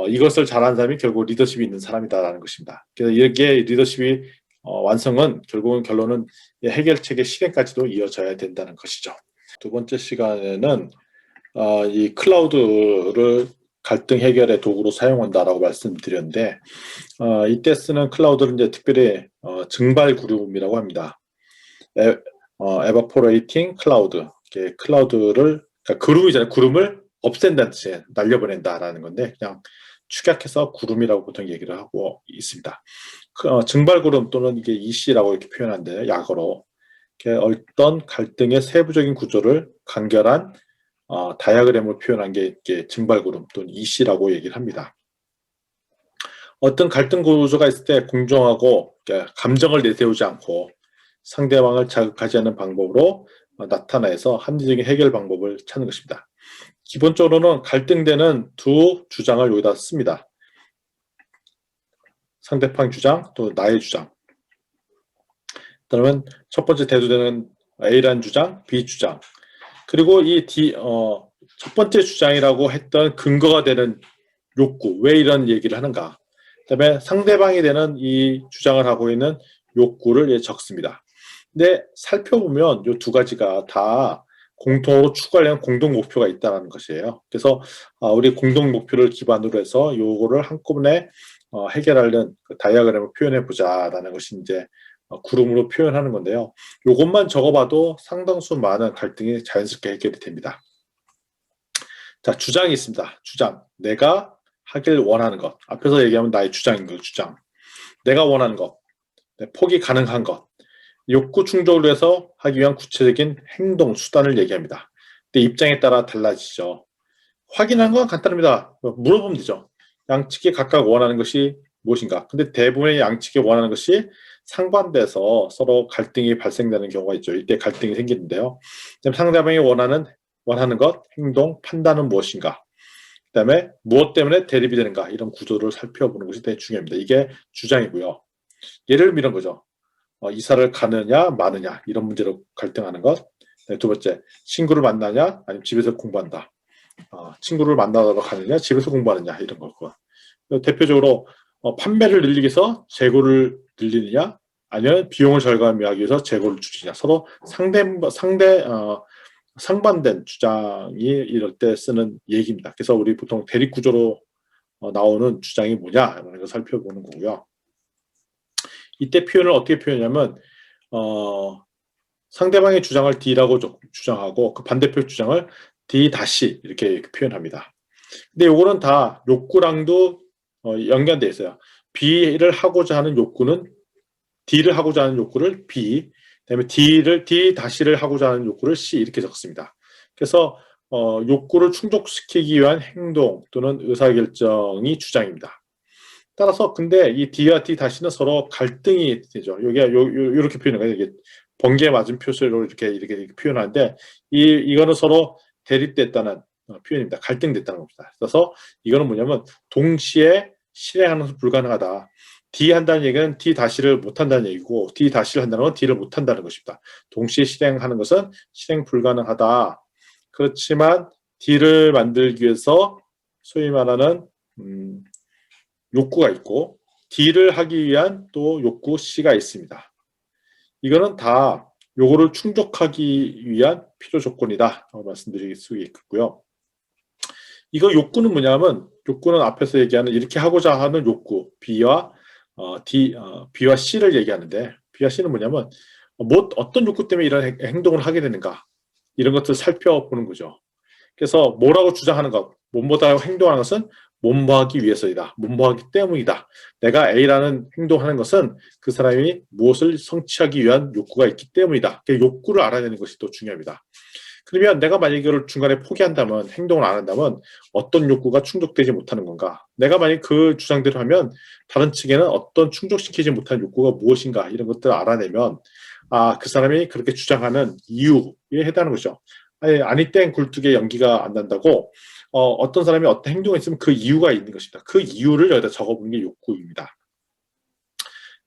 이것을 잘하는 사람이 결국 리더십이 있는 사람이다라는 것입니다. 그래서 이게 리더십이 완성은 결국은 결론은 해결책의 실행까지도 이어져야 된다는 것이죠. 두 번째 시간에는 이 클라우드를 갈등 해결의 도구로 사용한다라고 말씀드렸는데 이때 쓰는 클라우드는 이제 특별히 증발 구름이라고 합니다. evaporating cloud, 클라우드를 그러니까 구름이잖아요. 구름을 없앤다는 뜻이에요. 날려보낸다라는 건데 그냥 축약해서 구름이라고 보통 얘기를 하고 있습니다. 증발구름 또는 이게 EC라고 이렇게 표현하는데 약어로 어떤 갈등의 세부적인 구조를 간결한 다이어그램을 표현한 게 증발구름 또는 EC라고 얘기를 합니다. 어떤 갈등 구조가 있을 때 공정하고 감정을 내세우지 않고 상대방을 자극하지 않는 방법으로 나타내서 합리적인 해결 방법을 찾는 것입니다. 기본적으로는 갈등되는 두 주장을 여기다 씁니다. 상대방 주장 또 나의 주장. 그러면 첫 번째 대두되는 A라는 주장, B 주장. 그리고 이 첫 번째 주장이라고 했던 근거가 되는 욕구, 왜 이런 얘기를 하는가. 그다음에 상대방이 되는 이 주장을 하고 있는 욕구를 적습니다. 근데 살펴보면 이 두 가지가 다 공통으로 추구하려는 공동 목표가 있다는 것이에요. 그래서 우리 공동 목표를 기반으로 해서 요거를 한꺼번에 해결하려는 그 다이어그램을 표현해 보자라는 것이 이제 구름으로 표현하는 건데요. 요것만 적어봐도 상당수 많은 갈등이 자연스럽게 해결이 됩니다. 자, 주장이 있습니다. 주장. 내가 하길 원하는 것. 앞에서 얘기하면 나의 주장인 거예요. 주장. 내가 원하는 것. 포기 가능한 것. 욕구 충족을 위해서 하기 위한 구체적인 행동, 수단을 얘기합니다. 근데 입장에 따라 달라지죠. 확인하는 건 간단합니다. 물어보면 되죠. 양측이 각각 원하는 것이 무엇인가. 근데 대부분의 양측이 원하는 것이 상반돼서 서로 갈등이 발생되는 경우가 있죠. 이때 갈등이 생기는데요. 상대방이 원하는 것, 행동, 판단은 무엇인가. 그 다음에 무엇 때문에 대립이 되는가. 이런 구조를 살펴보는 것이 되게 중요합니다. 이게 주장이고요. 예를 들면 이런 거죠. 이사를 가느냐 마느냐 이런 문제로 갈등하는 것. 두 번째, 친구를 만나냐 아니면 집에서 공부한다. 친구를 만나러 가느냐 집에서 공부하느냐 이런 거고. 대표적으로 판매를 늘리기 위해서 재고를 늘리느냐 아니면 비용을 절감하기 위해서 재고를 줄이느냐. 서로 상반된 주장이 이럴 때 쓰는 얘기입니다. 그래서 우리 보통 대립 구조로 나오는 주장이 뭐냐라는 걸 살펴보는 거고요. 이때 표현을 어떻게 표현하냐면 상대방의 주장을 D라고 주장하고 그 반대표 주장을 D 다시 이렇게 표현합니다. 근데 요거는 다 욕구랑도 연관되어 있어요. B를 하고자 하는 욕구는 D를 하고자 하는 욕구를 B, 그다음에 D 다시를 하고자 하는 욕구를 C 이렇게 적습니다. 그래서 욕구를 충족시키기 위한 행동 또는 의사결정이 주장입니다. 따라서 근데 이 D와 D 다시는 서로 갈등이 되죠. 여기가 이렇게 표현해요. 이게 번개 맞은 표시로 이렇게 표현하는데 이거는 서로 대립됐다는 표현입니다. 갈등됐다는 겁니다. 그래서 이거는 뭐냐면 동시에 실행하는 것은 불가능하다. D 한다는 얘기는 D 다시를 못 한다는 얘기고 D 다시를 한다는 건 D를 못 한다는 것입니다. 동시에 실행하는 것은 실행 불가능하다. 그렇지만 D를 만들기 위해서 소위 말하는 욕구가 있고 D를 하기 위한 또 욕구 C가 있습니다. 이거는 다 요거를 충족하기 위한 필요 조건이다 라고 말씀드릴 수 있고요. 이거 욕구는 뭐냐면 욕구는 앞에서 얘기하는 이렇게 하고자 하는 욕구 B와 B와 C를 얘기하는데 B와 C는 뭐냐면 어떤 욕구 때문에 이런 행동을 하게 되는가 이런 것들을 살펴보는 거죠. 그래서 뭐라고 주장하는 것, 몸보다 행동하는 것은 몸보하기 위해서이다. 몸보하기 때문이다. 내가 A라는 행동하는 것은 그 사람이 무엇을 성취하기 위한 욕구가 있기 때문이다. 그 욕구를 알아내는 것이 또 중요합니다. 그러면 내가 만약 이걸 중간에 포기한다면, 행동을 안 한다면 어떤 욕구가 충족되지 못하는 건가? 내가 만약 그 주장대로 하면 다른 측에는 어떤 충족시키지 못한 욕구가 무엇인가 이런 것들을 알아내면 그 사람이 그렇게 주장하는 이유에 해당하는 거죠. 아니 땡 굴뚝에 연기가 안 난다고 어떤 사람이 어떤 행동을 했으면 그 이유가 있는 것입니다. 그 이유를 여기다 적어보는 게 욕구입니다.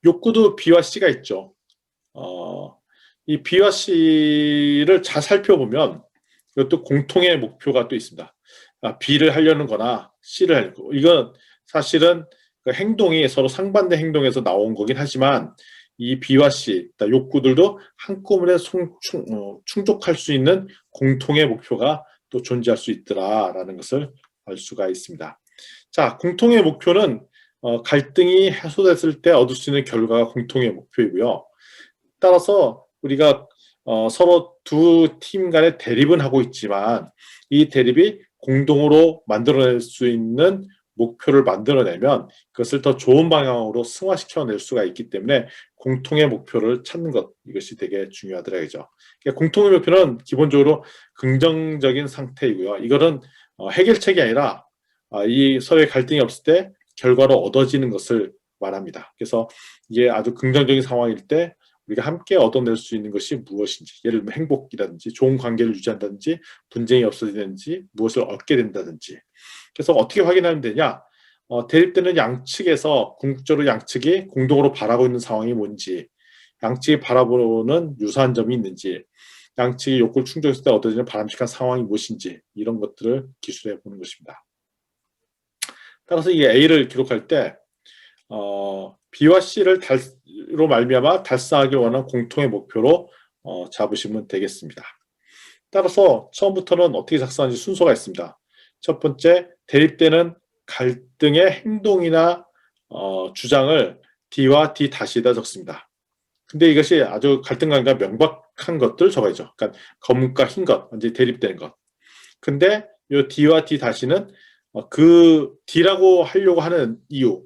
욕구도 B와 C가 있죠. 이 B와 C를 잘 살펴보면 이것도 공통의 목표가 또 있습니다. B를 하려는 거나 C를 하려는 거. 이건 사실은 그 행동이 서로 상반된 행동에서 나온 거긴 하지만 이 B와 C, 욕구들도 한꺼번에 충족할 수 있는 공통의 목표가 또 존재할 수 있더라라는 것을 알 수가 있습니다. 자, 공통의 목표는 갈등이 해소됐을 때 얻을 수 있는 결과가 공통의 목표이고요. 따라서 우리가 서로 두 팀 간의 대립은 하고 있지만 이 대립이 공동으로 만들어낼 수 있는 목표를 만들어내면 그것을 더 좋은 방향으로 승화시켜낼 수가 있기 때문에 공통의 목표를 찾는 것, 이것이 되게 중요하더라고요. 공통의 목표는 기본적으로 긍정적인 상태이고요. 이거는 해결책이 아니라 이 서로의 갈등이 없을 때 결과로 얻어지는 것을 말합니다. 그래서 이게 아주 긍정적인 상황일 때 우리가 함께 얻어낼 수 있는 것이 무엇인지, 예를 들면 행복이라든지 좋은 관계를 유지한다든지 분쟁이 없어지든지 무엇을 얻게 된다든지. 그래서 어떻게 확인하면 되냐? 대립되는 양측에서 궁극적으로 양측이 공동으로 바라고 있는 상황이 뭔지, 양측이 바라보는 유사한 점이 있는지, 양측이 욕구를 충족했을 때 얻어지는 바람직한 상황이 무엇인지, 이런 것들을 기술해 보는 것입니다. 따라서 이 A를 기록할 때 B와 C를 로 말미암아 달성하기 원하는 공통의 목표로 잡으시면 되겠습니다. 따라서 처음부터는 어떻게 작성하는지 순서가 있습니다. 첫 번째, 대립되는 갈등의 행동이나 주장을 D와 D 다시에다 적습니다. 근데 이것이 아주 갈등관계가 명백한 것들 적어야죠. 그러니까 검은과 흰 것, 완전히 대립되는 것. 근데 이 D와 D 다시는 그 D라고 하려고 하는 이유,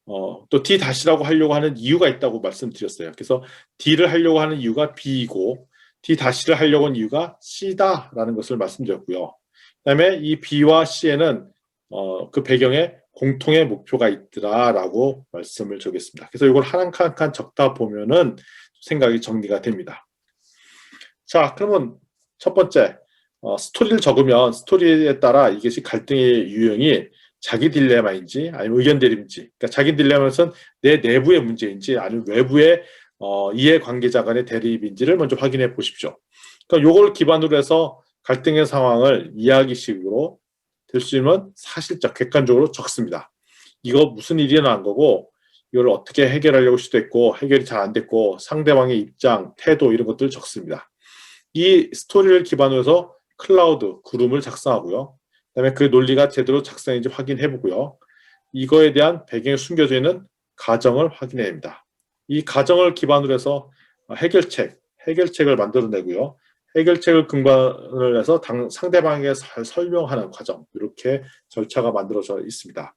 또 D 다시라고 하려고 하는 이유가 있다고 말씀드렸어요. 그래서 D를 하려고 하는 이유가 B이고 D 다시를 하려고 하는 이유가 C다라는 것을 말씀드렸고요. 그다음에 이 B와 C에는 그 배경에 공통의 목표가 있더라라고 말씀을 드리겠습니다. 그래서 이걸 한 칸 한 칸 적다 보면은 생각이 정리가 됩니다. 자, 그러면 첫 번째 스토리를 적으면 스토리에 따라 이것이 갈등의 유형이 자기 딜레마인지 아니면 의견 대립인지, 그러니까 자기 딜레마는 내 내부의 문제인지 아니면 외부의 이해관계자 간의 대립인지를 먼저 확인해 보십시오. 그러니까 이걸 기반으로 해서 갈등의 상황을 이야기식으로 될 수 있는 사실적, 객관적으로 적습니다. 이거 무슨 일이 난 거고 이걸 어떻게 해결하려고 시도했고 해결이 잘 안 됐고 상대방의 입장, 태도 이런 것들을 적습니다. 이 스토리를 기반으로 해서 클라우드, 구름을 작성하고요. 그다음에 그 논리가 제대로 작성인지 확인해보고요. 이거에 대한 배경에 숨겨져 있는 가정을 확인해야 됩니다. 이 가정을 기반으로 해서 해결책을 만들어내고요. 해결책을 근간을 해서 상대방에게 설명하는 과정, 이렇게 절차가 만들어져 있습니다.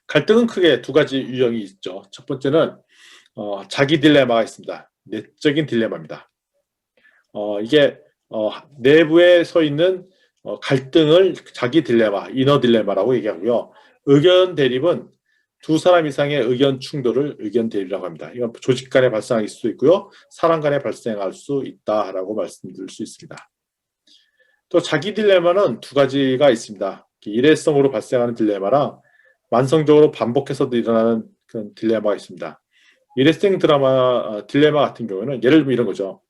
갈등은 크게 두 가지 유형이 있죠. 첫 번째는 자기 딜레마가 있습니다. 내적인 딜레마입니다. 이게 내부에 서 있는 갈등을 자기 딜레마, 이너 딜레마라고 얘기하고요. 의견 대립은 두 사람 이상의 의견 충돌을 의견 대립이라고 합니다. 이건 조직 간에 발생할 수도 있고요. 사람 간에 발생할 수 있다라고 말씀드릴 수 있습니다. 또 자기 딜레마는 두 가지가 있습니다. 일회성으로 발생하는 딜레마랑 만성적으로 반복해서도 일어나는 그런 딜레마가 있습니다. 일회성 딜레마 같은 경우에는 예를 들면 이런 거죠.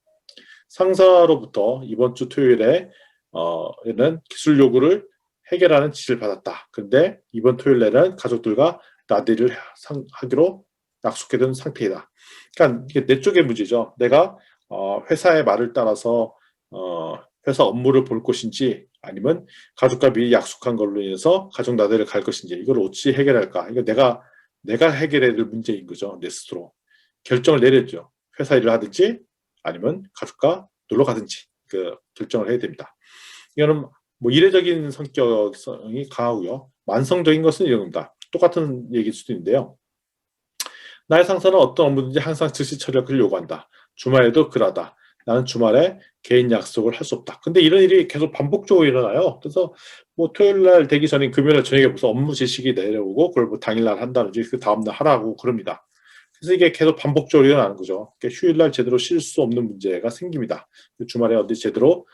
상사로부터 이번 주 토요일에 는 기술 요구를 해결하는 지시를 받았다. 근데 이번 토요일에는 가족들과 나들이를 하기로 약속해둔 상태이다. 그러니까 이게 내 쪽의 문제죠. 내가 회사의 말을 따라서 회사 업무를 볼 것인지 아니면 가족과 미리 약속한 걸로 인해서 가족 나들이를 갈 것인지 이걸 어찌 해결할까? 이거 내가 해결해야 될 문제인 거죠. 내 스스로 결정을 내렸죠. 회사 일을 하든지 아니면 가족과 놀러 가든지 그 결정을 해야 됩니다. 이거는 뭐 이례적인 성격성이 강하고요. 만성적인 것은 이런 겁니다. 똑같은 얘기일 수도 있는데요. 나의 상사는 어떤 업무든지 항상 즉시 처리를 요구한다. 주말에도 그러다. 나는 주말에 개인 약속을 할 수 없다. 근데 이런 일이 계속 반복적으로 일어나요. 그래서 뭐 토요일 날 되기 전인 금요일 저녁에 무슨 업무 지시기 내려오고 그걸 뭐 당일날 한다든지 그 다음날 하라고 그럽니다. 그래서 이게 계속 반복적으로 일어나는 거죠. 휴일날 제대로 쉴 수 없는 문제가 생깁니다. 주말에 어디 제대로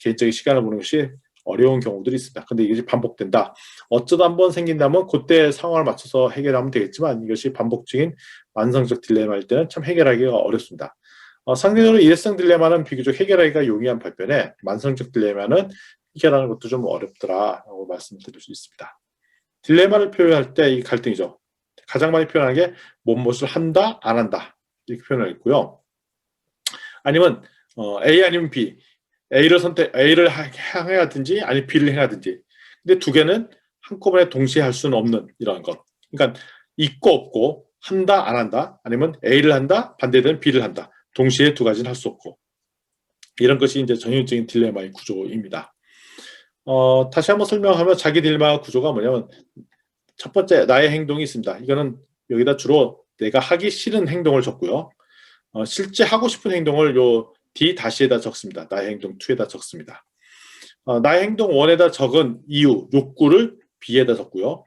개인적인 시간을 보내는 것이 어려운 경우들이 있습니다. 근데 이것이 반복된다. 어쩌다 한번 생긴다면 그때 상황을 맞춰서 해결하면 되겠지만 이것이 반복적인 만성적 딜레마일 때는 참 해결하기가 어렵습니다. 상대적으로 일회성 딜레마는 비교적 해결하기가 용이한 반면에 만성적 딜레마는 해결하는 것도 좀 어렵더라라고 말씀드릴 수 있습니다. 딜레마를 표현할 때 이 갈등이죠. 가장 많이 표현하는 게 무엇을 한다, 안 한다 이렇게 표현을 했고요. 아니면 A 아니면 B, A를 행하든지 아니면 B를 행하든지. 근데 두 개는 한꺼번에 동시에 할 수는 없는 이런 것. 그러니까 있고 없고 한다, 안 한다, 아니면 A를 한다, 반대되는 B를 한다. 동시에 두 가지는 할 수 없고. 이런 것이 이제 전형적인 딜레마의 구조입니다. 다시 한번 설명하면 자기 딜레마 구조가 뭐냐면 첫 번째 나의 행동이 있습니다. 이거는 여기다 주로 내가 하기 싫은 행동을 적고요. 실제 하고 싶은 행동을 요 D-에다 적습니다. 나의 행동 2에다 적습니다. 나의 행동 1에다 적은 이유, 욕구를 B에다 적고요.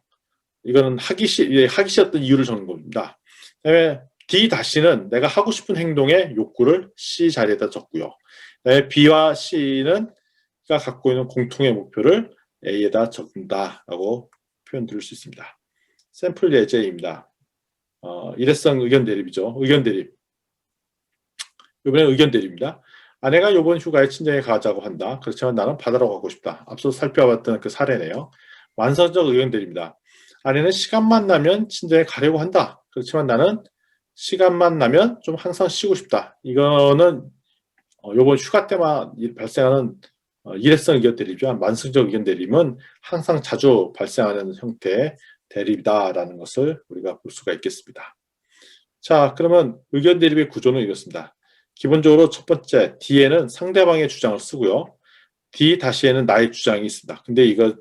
이거는 하기 싫었던 이유를 적는 겁니다. 그다음에 D-는 내가 하고 싶은 행동의 욕구를 C 자리에다 적고요. 그다음에 B와 C는 가 갖고 있는 공통의 목표를 A에다 적는다라고 표현 드릴 수 있습니다. 샘플 예제입니다. 일회성 의견 대립이죠. 의견 대립. 이번엔 의견 대립입니다. 아내가 이번 휴가에 친정에 가자고 한다. 그렇지만 나는 바다로 가고 싶다. 앞서 살펴봤던 그 사례네요. 완성적 의견 대립입니다. 아내는 시간만 나면 친정에 가려고 한다. 그렇지만 나는 시간만 나면 좀 항상 쉬고 싶다. 이거는 이번 휴가 때만 발생하는 일회성 의견 대립이죠. 만성적 의견 대립은 항상 자주 발생하는 형태의 대립이다라는 것을 우리가 볼 수가 있겠습니다. 자, 그러면 의견 대립의 구조는 이렇습니다. 기본적으로 첫 번째 D에는 상대방의 주장을 쓰고요. D-에는 나의 주장이 있습니다. 근데 이거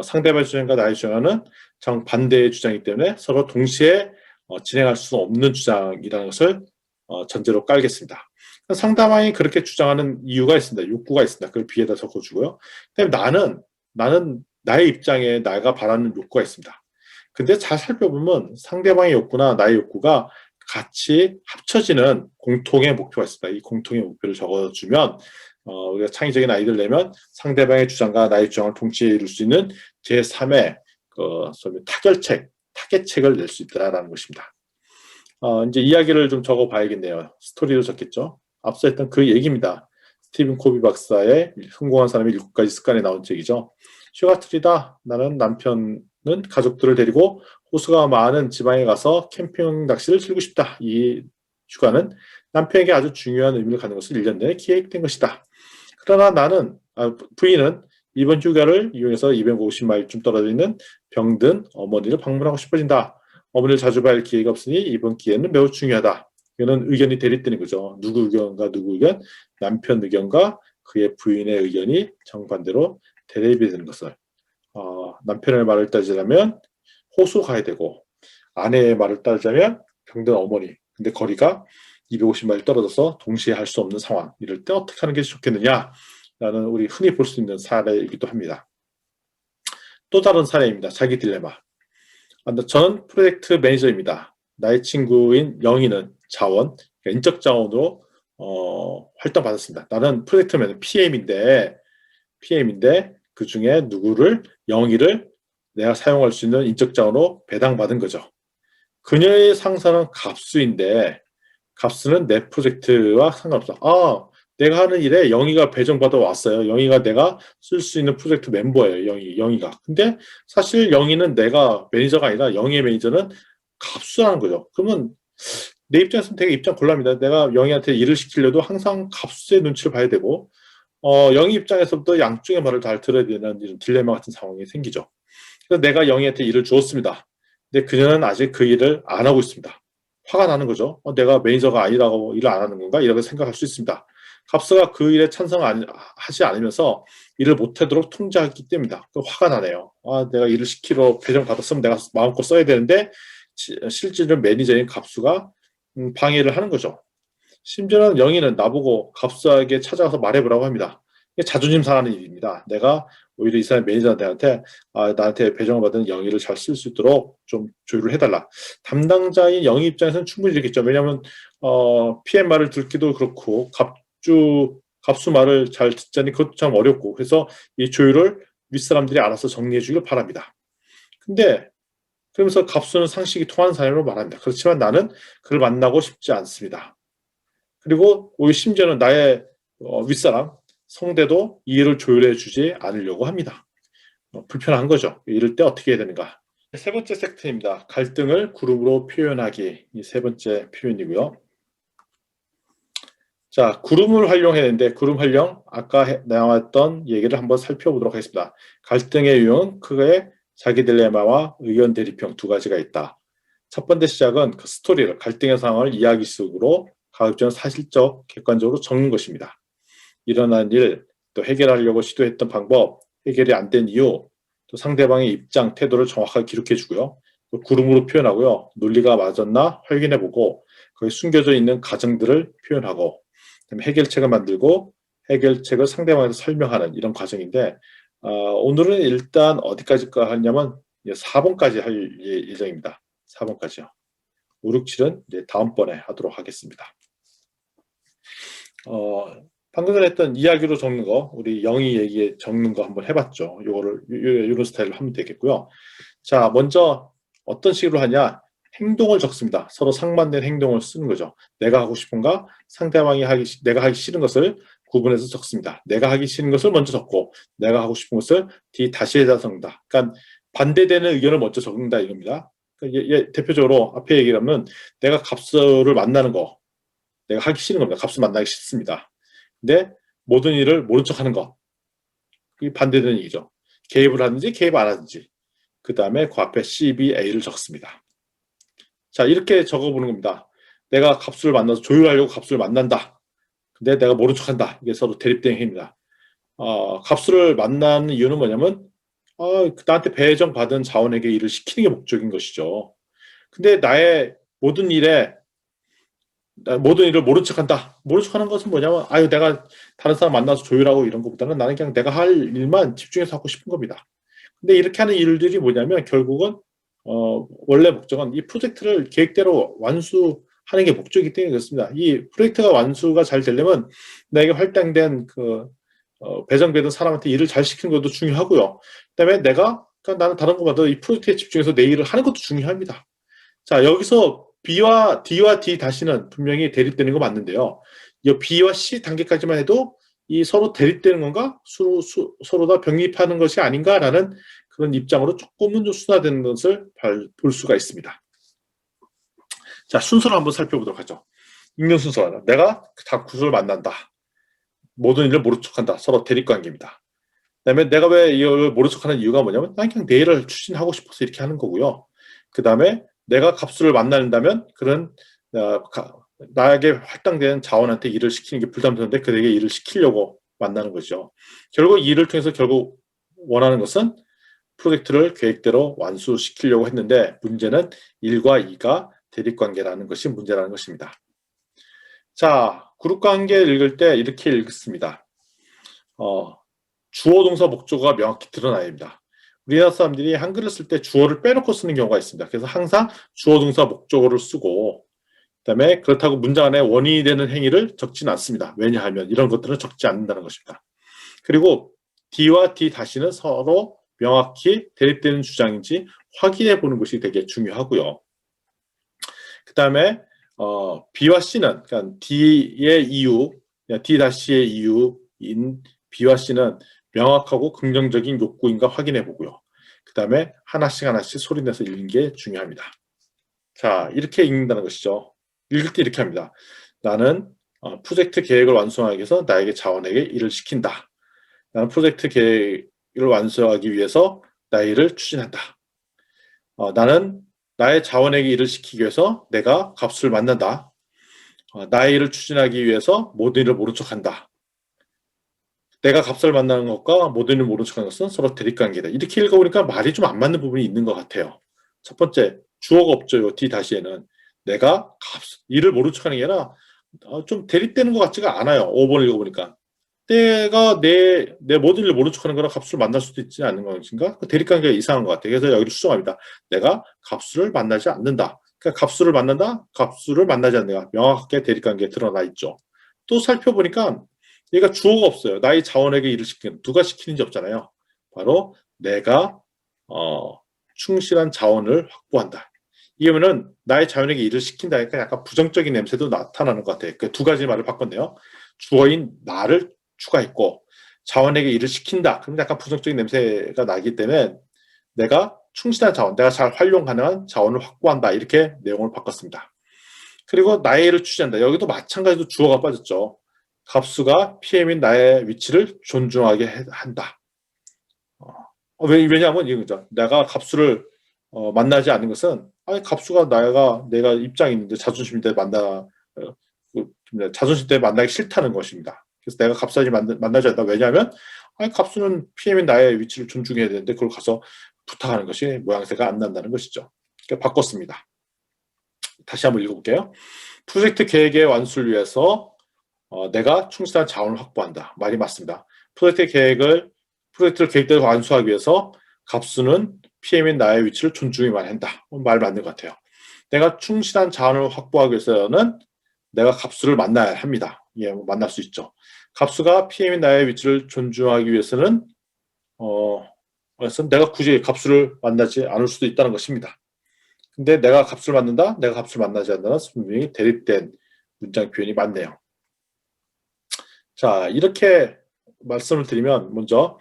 상대방의 주장과 나의 주장은 정반대의 주장이기 때문에 서로 동시에 진행할 수 없는 주장이라는 것을 전제로 깔겠습니다. 상대방이 그렇게 주장하는 이유가 있습니다. 욕구가 있습니다. 그걸 B에다 적어주고요. 그다음에 나는 나의 입장에 내가 바라는 욕구가 있습니다. 근데 잘 살펴보면 상대방의 욕구나 나의 욕구가 같이 합쳐지는 공통의 목표가 있습니다. 이 공통의 목표를 적어주면 우리가 창의적인 아이디어를 내면 상대방의 주장과 나의 주장을 동시에 이룰 수 있는 제3의 타결책을 낼 수 있다라는 것입니다. 이제 이야기를 좀 적어봐야겠네요. 스토리로 적겠죠. 앞서 했던 그 얘기입니다. 스티븐 코비 박사의 성공한 사람의 7가지 습관에 나온 책이죠. 휴가철이다. 나는 남편은 가족들을 데리고 호수가 많은 지방에 가서 캠핑 낚시를 즐기고 싶다. 이 휴가는 남편에게 아주 중요한 의미를 갖는 것을 1년 내에 기획된 것이다. 그러나 부인은 이번 휴가를 이용해서 250마일쯤 떨어져 있는 병든 어머니를 방문하고 싶어진다. 어머니를 자주 볼 기회가 없으니 이번 기회는 매우 중요하다. 이거는 의견이 대립되는 거죠. 누구 의견과 누구 의견, 남편 의견과 그의 부인의 의견이 정반대로 대립이 되는 것을 남편의 말을 따지자면 호수 가야 되고 아내의 말을 따지자면 병든 어머니. 근데 거리가 250마일 떨어져서 동시에 할 수 없는 상황. 이럴 때 어떻게 하는 게 좋겠느냐라는 우리 흔히 볼 수 있는 사례이기도 합니다. 또 다른 사례입니다. 자기 딜레마. 저는 프로젝트 매니저입니다. 나의 친구인 영희는 자원, 그러니까 인적 자원으로 활동받았습니다. 나는 프로젝트 매니저 PM인데 그 중에 영희를 내가 사용할 수 있는 인적 자원으로 배당받은 거죠. 그녀의 상사는 갑수인데 갑수는 내 프로젝트와 상관없어. 내가 하는 일에 영희가 배정받아 왔어요. 영희가 내가 쓸 수 있는 프로젝트 멤버예요. 영희가. 근데 사실 영희는 내가 매니저가 아니라 영희의 매니저는 갑수라는 거죠. 그러면 내 입장에서는 되게 입장 곤란합니다. 내가 영희한테 일을 시키려도 항상 갑수의 눈치를 봐야 되고 영희 입장에서부터 양쪽의 말을 잘 들어야 되는 이런 딜레마 같은 상황이 생기죠. 그래서 내가 영희한테 일을 주었습니다. 근데 그녀는 아직 그 일을 안 하고 있습니다. 화가 나는 거죠. 내가 매니저가 아니라고 일을 안 하는 건가? 이렇게 생각할 수 있습니다. 갑수가 그 일에 찬성하지 않으면서 일을 못하도록 통제하기 때문이다. 화가 나네요. 내가 일을 시키러 배정 받았으면 내가 마음껏 써야 되는데 실질은 매니저인 갑수가 방해를 하는 거죠. 심지어는 영희는 나보고 갑수에게 찾아가서 말해보라고 합니다. 이게 자존심 상하는 일입니다. 내가 오히려 이 사람 매니저한테 나한테 배정을 받은 영희를 잘 쓸 수 있도록 좀 조율을 해달라. 담당자인 영희 입장에서는 충분히 이렇겠죠. 왜냐하면 PM 말을 듣기도 그렇고 갑수 말을 잘 듣자니 그것도 참 어렵고, 그래서 이 조율을 윗사람들이 알아서 정리해 주길 바랍니다. 근데 그러면서 갑수는 상식이 통하는 사람으로 말합니다. 그렇지만 나는 그를 만나고 싶지 않습니다. 그리고 오히려 심지어는 나의 윗사람 성대도 이 일을 조율해 주지 않으려고 합니다. 불편한 거죠. 이럴 때 어떻게 해야 되는가. 세 번째 섹트입니다. 갈등을 그룹으로 표현하기. 이 세 번째 표현이고요. 자, 그룹을 활용했는데 그룹 활용 아까 나왔던 얘기를 한번 살펴보도록 하겠습니다. 갈등의 유형은 크게 자기 딜레마와 의견 대립형 두 가지가 있다. 첫 번째 시작은 그 스토리를, 갈등의 상황을 이야기 속으로 가급적 사실적, 객관적으로 적는 것입니다. 일어난 일, 또 해결하려고 시도했던 방법, 해결이 안 된 이유, 또 상대방의 입장, 태도를 정확하게 기록해주고요. 또 그룹으로 표현하고요. 논리가 맞았나 확인해보고 거기 숨겨져 있는 가정들을 표현하고, 그다음에 해결책을 만들고 해결책을 상대방한테 설명하는 이런 과정인데, 오늘은 일단 어디까지 하냐면 4번까지 할 예정입니다. 4번까지요. 5, 6, 7은 이제 다음번에 하도록 하겠습니다. 방금 전에 했던 이야기로 적는 거, 우리 영희 얘기에 적는 거 한번 해봤죠. 이런 스타일로 하면 되겠고요. 자, 먼저 어떤 식으로 하냐? 행동을 적습니다. 서로 상반된 행동을 쓰는 거죠. 내가 하고 싶은가? 상대방이 내가 하기 싫은 것을 구분해서 적습니다. 내가 하기 싫은 것을 먼저 적고, 내가 하고 싶은 것을 다시에다 적는다. 그러니까 반대되는 의견을 먼저 적는다 이겁니다. 그러니까 대표적으로 앞에 얘기를 하면 내가 갑수를 만나는 거, 내가 하기 싫은 겁니다. 갑수 만나기 싫습니다. 근데 모든 일을 모른 척하는 것, 이게 반대되는 얘기죠. 개입을 하든지 개입 안 하든지. 그 다음에 그 앞에 CBA를 적습니다. 자, 이렇게 적어보는 겁니다. 내가 갑수를 만나서 조율하려고 갑수를 만난다. 근데 내가 모른 척한다. 이게 서로 대립된 행위입니다. 갑수를 만나는 이유는 뭐냐면 나한테 배정받은 자원에게 일을 시키는 게 목적인 것이죠. 근데 나의 모든 일을 모른 척한다. 모른 척하는 것은 뭐냐면 내가 다른 사람 만나서 조율하고 이런 것보다는 나는 그냥 내가 할 일만 집중해서 하고 싶은 겁니다. 근데 이렇게 하는 일들이 뭐냐면 결국은 원래 목적은 이 프로젝트를 계획대로 완수하는 게 목적이기 때문에 그렇습니다. 이 프로젝트가 완수가 잘 되려면 나에게 할당된 배정되는 사람한테 일을 잘 시키는 것도 중요하고요. 그다음에 그러니까 나는 다른 것보다 이 프로젝트에 집중해서 내 일을 하는 것도 중요합니다. 자, 여기서 B와 D와 D 다시는 분명히 대립되는 거 맞는데요. 이 B와 C 단계까지만 해도 이 서로 대립되는 건가? 서로 다 병립하는 것이 아닌가라는 그런 입장으로 조금은 좀 순화되는 것을 볼 수가 있습니다. 자, 순서를 한번 살펴보도록 하죠. 읽는 순서. 내가 다 구슬을 만난다. 모든 일을 모른 척한다. 서로 대립관계입니다. 그다음에 내가 왜 이걸 모른 척하는 이유가 뭐냐면 난 그냥 내 일을 추진하고 싶어서 이렇게 하는 거고요. 그다음에 내가 갑수를 만난다면 그런 나에게 할당되는 자원한테 일을 시키는 게 부담스러운데 그에게 일을 시키려고 만나는 거죠. 결국 이 일을 통해서 결국 원하는 것은 프로젝트를 계획대로 완수시키려고 했는데 문제는 1과 2가 대립관계라는 것이 문제라는 것입니다. 자, 그룹관계를 읽을 때 이렇게 읽습니다. 주어, 동사, 목적어가 명확히 드러나야 합니다. 우리나라 사람들이 한글을 쓸 때 주어를 빼놓고 쓰는 경우가 있습니다. 그래서 항상 주어, 동사, 목적어를 쓰고 그다음에 그렇다고 문장 안에 원인이 되는 행위를 적지는 않습니다. 왜냐하면 이런 것들은 적지 않는다는 것입니다. 그리고 D와 D 다시는 서로 명확히 대립되는 주장인지 확인해 보는 것이 되게 중요하고요. 그 다음에 B와 C는 그러니까 D의 이유, D 다시의 이유인 B와 C는 명확하고 긍정적인 욕구인가 확인해 보고요. 그 다음에 하나씩 소리내서 읽는 게 중요합니다. 자, 이렇게 읽는다는 것이죠. 읽을 때 이렇게 합니다. 나는 프로젝트 계획을 완수하기 위해서 나에게 자원에게 일을 시킨다. 나는 프로젝트 계획을 완수하기 위해서 나의 일을 추진한다. 나는 나의 자원에게 일을 시키기 위해서 내가 갑수를 만난다. 나의 일을 추진하기 위해서 모든 일을 모른 척한다. 내가 갑수를 만나는 것과 모든 일을 모른 척하는 것은 서로 대립관계다. 이렇게 읽어보니까 말이 좀 안 맞는 부분이 있는 것 같아요. 첫 번째, 주어가 없죠. 뒤 다시에는. 내가 일을 모른 척하는 게 아니라 좀 대립되는 것 같지가 않아요. 5번 읽어보니까. 내가 내 모든 일을 모른 척하는 거랑 갑수를 만날 수도 있지 않는 것인가? 그 대립관계가 이상한 것 같아요. 그래서 여기를 수정합니다. 내가 갑수를 만나지 않는다. 그러니까 갑수를 만난다, 갑수를 만나지 않는다. 명확하게 대립관계에 드러나 있죠. 또 살펴보니까 얘가 주어가 없어요. 나의 자원에게 일을 시키는, 누가 시키는지 없잖아요. 바로 내가 충실한 자원을 확보한다. 이거면은 나의 자원에게 일을 시킨다니까 약간 부정적인 냄새도 나타나는 것 같아요. 그 두 가지 말을 바꿨네요. 주어인 나를 추가했고 자원에게 일을 시킨다. 그럼 약간 부정적인 냄새가 나기 때문에 내가 충실한 자원, 내가 잘 활용 가능한 자원을 확보한다. 이렇게 내용을 바꿨습니다. 그리고 나의 일을 추진한다. 여기도 마찬가지로 주어가 빠졌죠. 갑수가 PM인 나의 위치를 존중하게 한다. 왜냐하면 이거죠. 내가 갑수를 만나지 않는 것은 갑수가 내가 입장이 있는데 자존심 때 자존심 때 만나기 싫다는 것입니다. 그래서 내가 갑수하지 만나지 않는다. 왜냐하면 갑수는 PM인 나의 위치를 존중해야 되는데 그걸 가서 부탁하는 것이 모양새가 안 난다는 것이죠. 그러니까 바꿨습니다. 다시 한번 읽어볼게요. 프로젝트 계획의 완수를 위해서 내가 충실한 자원을 확보한다. 말이 맞습니다. 프로젝트를 계획대로 완수하기 위해서 갑수는 PM인 나의 위치를 존중해만 한다. 말 맞는 것 같아요. 내가 충실한 자원을 확보하기 위해서는 내가 갑수를 만나야 합니다. 예, 만날 수 있죠. 갑수가 PM인 나의 위치를 존중하기 위해서는 그래서 내가 굳이 갑수를 만나지 않을 수도 있다는 것입니다. 근데 내가 갑수를 만난다, 내가 갑수를 만나지 않는다는 분명히 대립된 문장 표현이 맞네요. 자, 이렇게 말씀을 드리면 먼저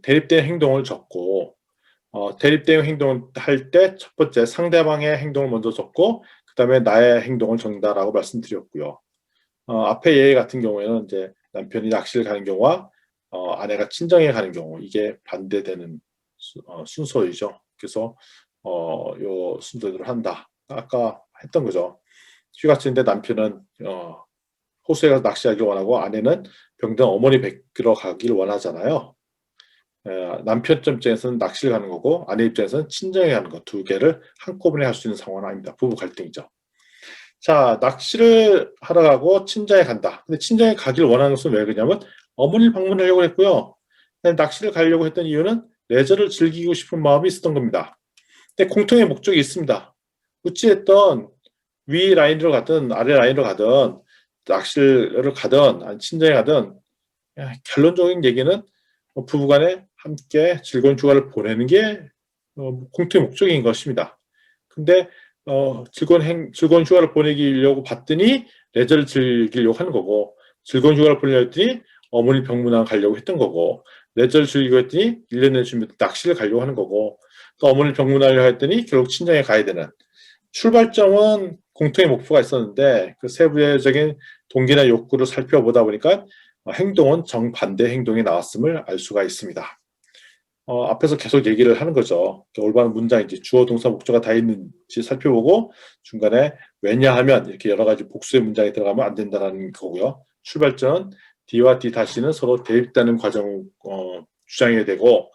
대립된 행동을 적고 대립된 행동을 할 때 첫 번째 상대방의 행동을 먼저 적고 그 다음에 나의 행동을 적는다라고 말씀드렸고요. 앞에 예 같은 경우에는 이제 남편이 낚시를 가는 경우와 아내가 친정에 가는 경우 이게 반대되는 순서이죠. 그래서 요 순서대로 한다. 아까 했던 거죠. 휴가철인데 남편은 호수에 가서 낚시하길 원하고 아내는 병든 어머니 뵙기로 가길 원하잖아요. 남편 입장에서는 낚시를 가는 거고 아내 입장에서는 친정에 가는 거 두 개를 한꺼번에 할 수 있는 상황은 아닙니다. 부부 갈등이죠. 자, 낚시를 하러 가고 친정에 간다. 근데 친정에 가길 원하는 것은 왜 그러냐면 어머니를 방문하려고 했고요. 낚시를 가려고 했던 이유는 레저를 즐기고 싶은 마음이 있었던 겁니다. 근데 공통의 목적이 있습니다. 어찌됐든 위 라인으로 가든 아래 라인으로 가든 낚시를 가든 친정에 가든 결론적인 얘기는 부부간에 함께 즐거운 휴가를 보내는 게 공통의 목적인 것입니다. 근데 즐거운 휴가를 보내려고 봤더니 레저를 즐기려고 하는 거고 즐거운 휴가를 보내려고 했더니 어머니 병문안 가려고 했던 거고 레저를 즐기고 했더니 1년 내내 준비 낚시를 가려고 하는 거고 또 어머니 병문안을 했더니 결국 친정에 가야 되는 출발점은 공통의 목표가 있었는데 그 세부적인 동기나 욕구를 살펴보다 보니까 행동은 정반대 행동이 나왔음을 알 수가 있습니다. 앞에서 계속 얘기를 하는 거죠. 올바른 문장인지 주어, 동사, 목적어가 다 있는지 살펴보고 중간에 왜냐하면 이렇게 여러 가지 복수의 문장이 들어가면 안 된다는 거고요. 출발점은 D와 D 다시는 서로 대립되는 과정을 주장해야 되고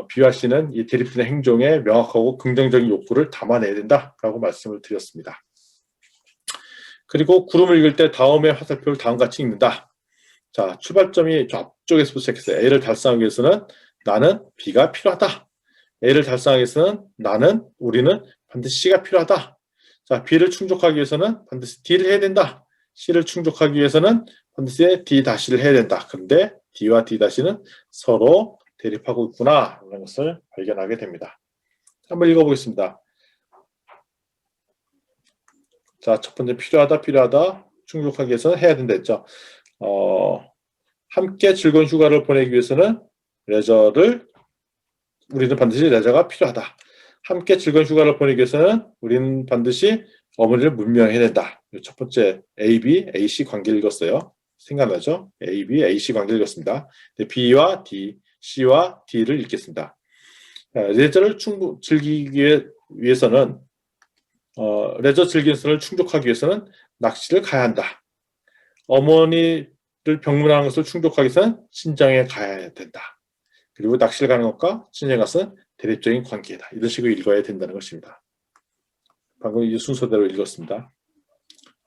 B와 C는 이 대립되는 행동에 명확하고 긍정적인 욕구를 담아내야 된다라고 말씀을 드렸습니다. 그리고 구름을 읽을 때 다음의 화살표를 다음과 같이 읽는다. 자, 출발점이 앞쪽에서 시작해서 A를 달성하기 위해서는 나는 B가 필요하다. A를 달성하기 위해서는 우리는 반드시 C가 필요하다. 자, B를 충족하기 위해서는 반드시 D를 해야 된다. C를 충족하기 위해서는 반드시 D 다시를 해야 된다. 그런데 D와 D 다시는 서로 대립하고 있구나 라는 것을 발견하게 됩니다. 한번 읽어보겠습니다. 자, 첫 번째 필요하다 충족하기 위해서는 해야 된다 했죠. 함께 즐거운 휴가를 보내기 위해서는 우리는 반드시 레저가 필요하다. 함께 즐거운 휴가를 보내기 위해서는 우리는 반드시 어머니를 문명해야 된다. 첫 번째 A, B, AC 관계를 읽었어요. 생각나죠? A, B, AC 관계를 읽었습니다. B와 D, C와 D를 읽겠습니다. 레저를 즐기기 위해 위해서는 레저 즐기는을 충족하기 위해서는 낚시를 가야 한다. 어머니를 병문하는 것을 충족하기 위해서는 친정에 가야 된다. 그리고 낚시를 가는 것과 친정에 가서는 대립적인 관계다. 이런 식으로 읽어야 된다는 것입니다. 방금 이 순서대로 읽었습니다.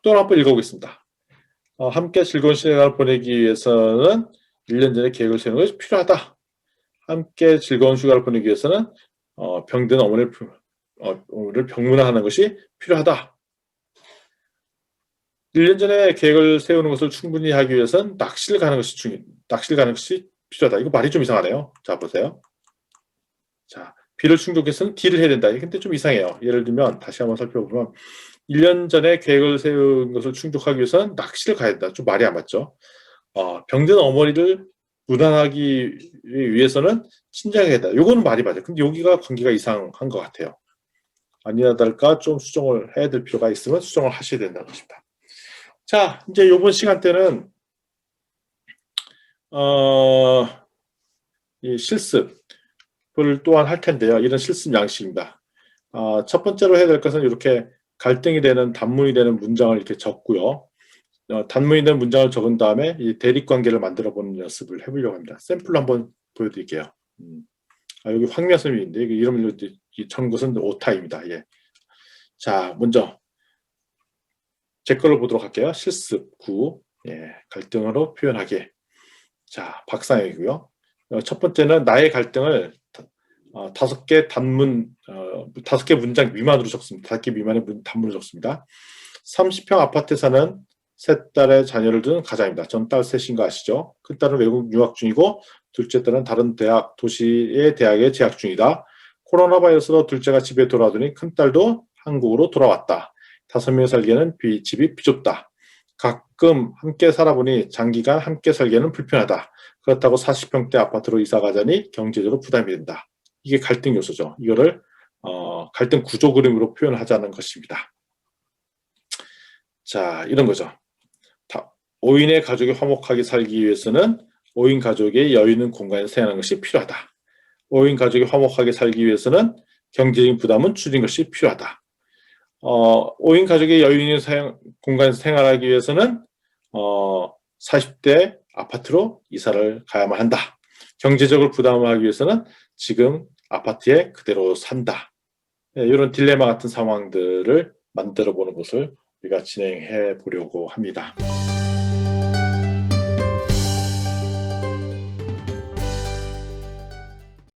또 한 번 읽어보겠습니다. 함께 즐거운 시간을 보내기 위해서는 1년 전에 계획을 세우는 것이 필요하다. 함께 즐거운 휴가를 보내기 위해서는 병든 어머니를 병문하는 것이 필요하다. 1년 전에 계획을 세우는 것을 충분히 하기 위해서는 낚시를 가는 것이 필요하다. 이거 말이 좀 이상하네요. 자, 보세요. 자, B를 충족해서는 D를 해야 된다. 근데 좀 이상해요. 예를 들면 다시 한번 살펴보면 1년 전에 계획을 세운 것을 충족하기 위해서는 낚시를 가야 된다. 좀 말이 안 맞죠. 병든 어머니를 무난하기 위해서는 친정에 가야 된다. 요거는 말이 맞아요. 근데 여기가 관계가 이상한 것 같아요. 아니나 다를까 좀 수정을 해야 될 필요가 있으면 수정을 하셔야 된다는 것입니다. 자, 이제 이번 시간 때는 이 실습을 또한 할 텐데요. 이런 실습 양식입니다. 첫 번째로 해야 될 것은 이렇게 갈등이 되는 단문이 되는 문장을 이렇게 적고요. 단문이 되는 문장을 적은 다음에 이 대립관계를 만들어 보는 연습을 해보려고 합니다. 샘플로 한번 보여드릴게요. 여기 황미선생님인데 이름을 적은 것은 오타입니다. 예. 자, 먼저 제 걸로 보도록 할게요. 실습 9. 예, 갈등으로 표현하기. 자, 박상혁이고요. 첫 번째는 나의 갈등을 5개 단문, 5개 문장 미만으로 적습니다. 5개 미만의 단문으로 적습니다. 30평 아파트에 사는 세 딸의 자녀를 둔 가장입니다. 전 딸 셋인 거 아시죠? 큰 딸은 외국 유학 중이고 둘째 딸은 다른 도시의 대학에 재학 중이다. 코로나 바이러스로 둘째가 집에 돌아오더니 큰 딸도 한국으로 돌아왔다. 5명이 살기에는 집이 비좁다. 가끔 함께 살아보니 장기간 함께 살기에는 불편하다. 그렇다고 40평대 아파트로 이사 가자니 경제적으로 부담이 된다. 이게 갈등 요소죠. 이거를 갈등 구조 그림으로 표현하자는 것입니다. 자, 이런 거죠. 5인의 가족이 화목하게 살기 위해서는 5인 가족의 여유 있는 공간에서 생활하는 것이 필요하다. 5인 가족이 화목하게 살기 위해서는 경제적인 부담은 줄이는 것이 필요하다. 5인 가족의 여유 있는 공간에서 생활하기 위해서는 40대 아파트로 이사를 가야만 한다. 경제적으로 부담하기 위해서는 지금 아파트에 그대로 산다. 네, 이런 딜레마 같은 상황들을 만들어 보는 것을 우리가 진행해 보려고 합니다.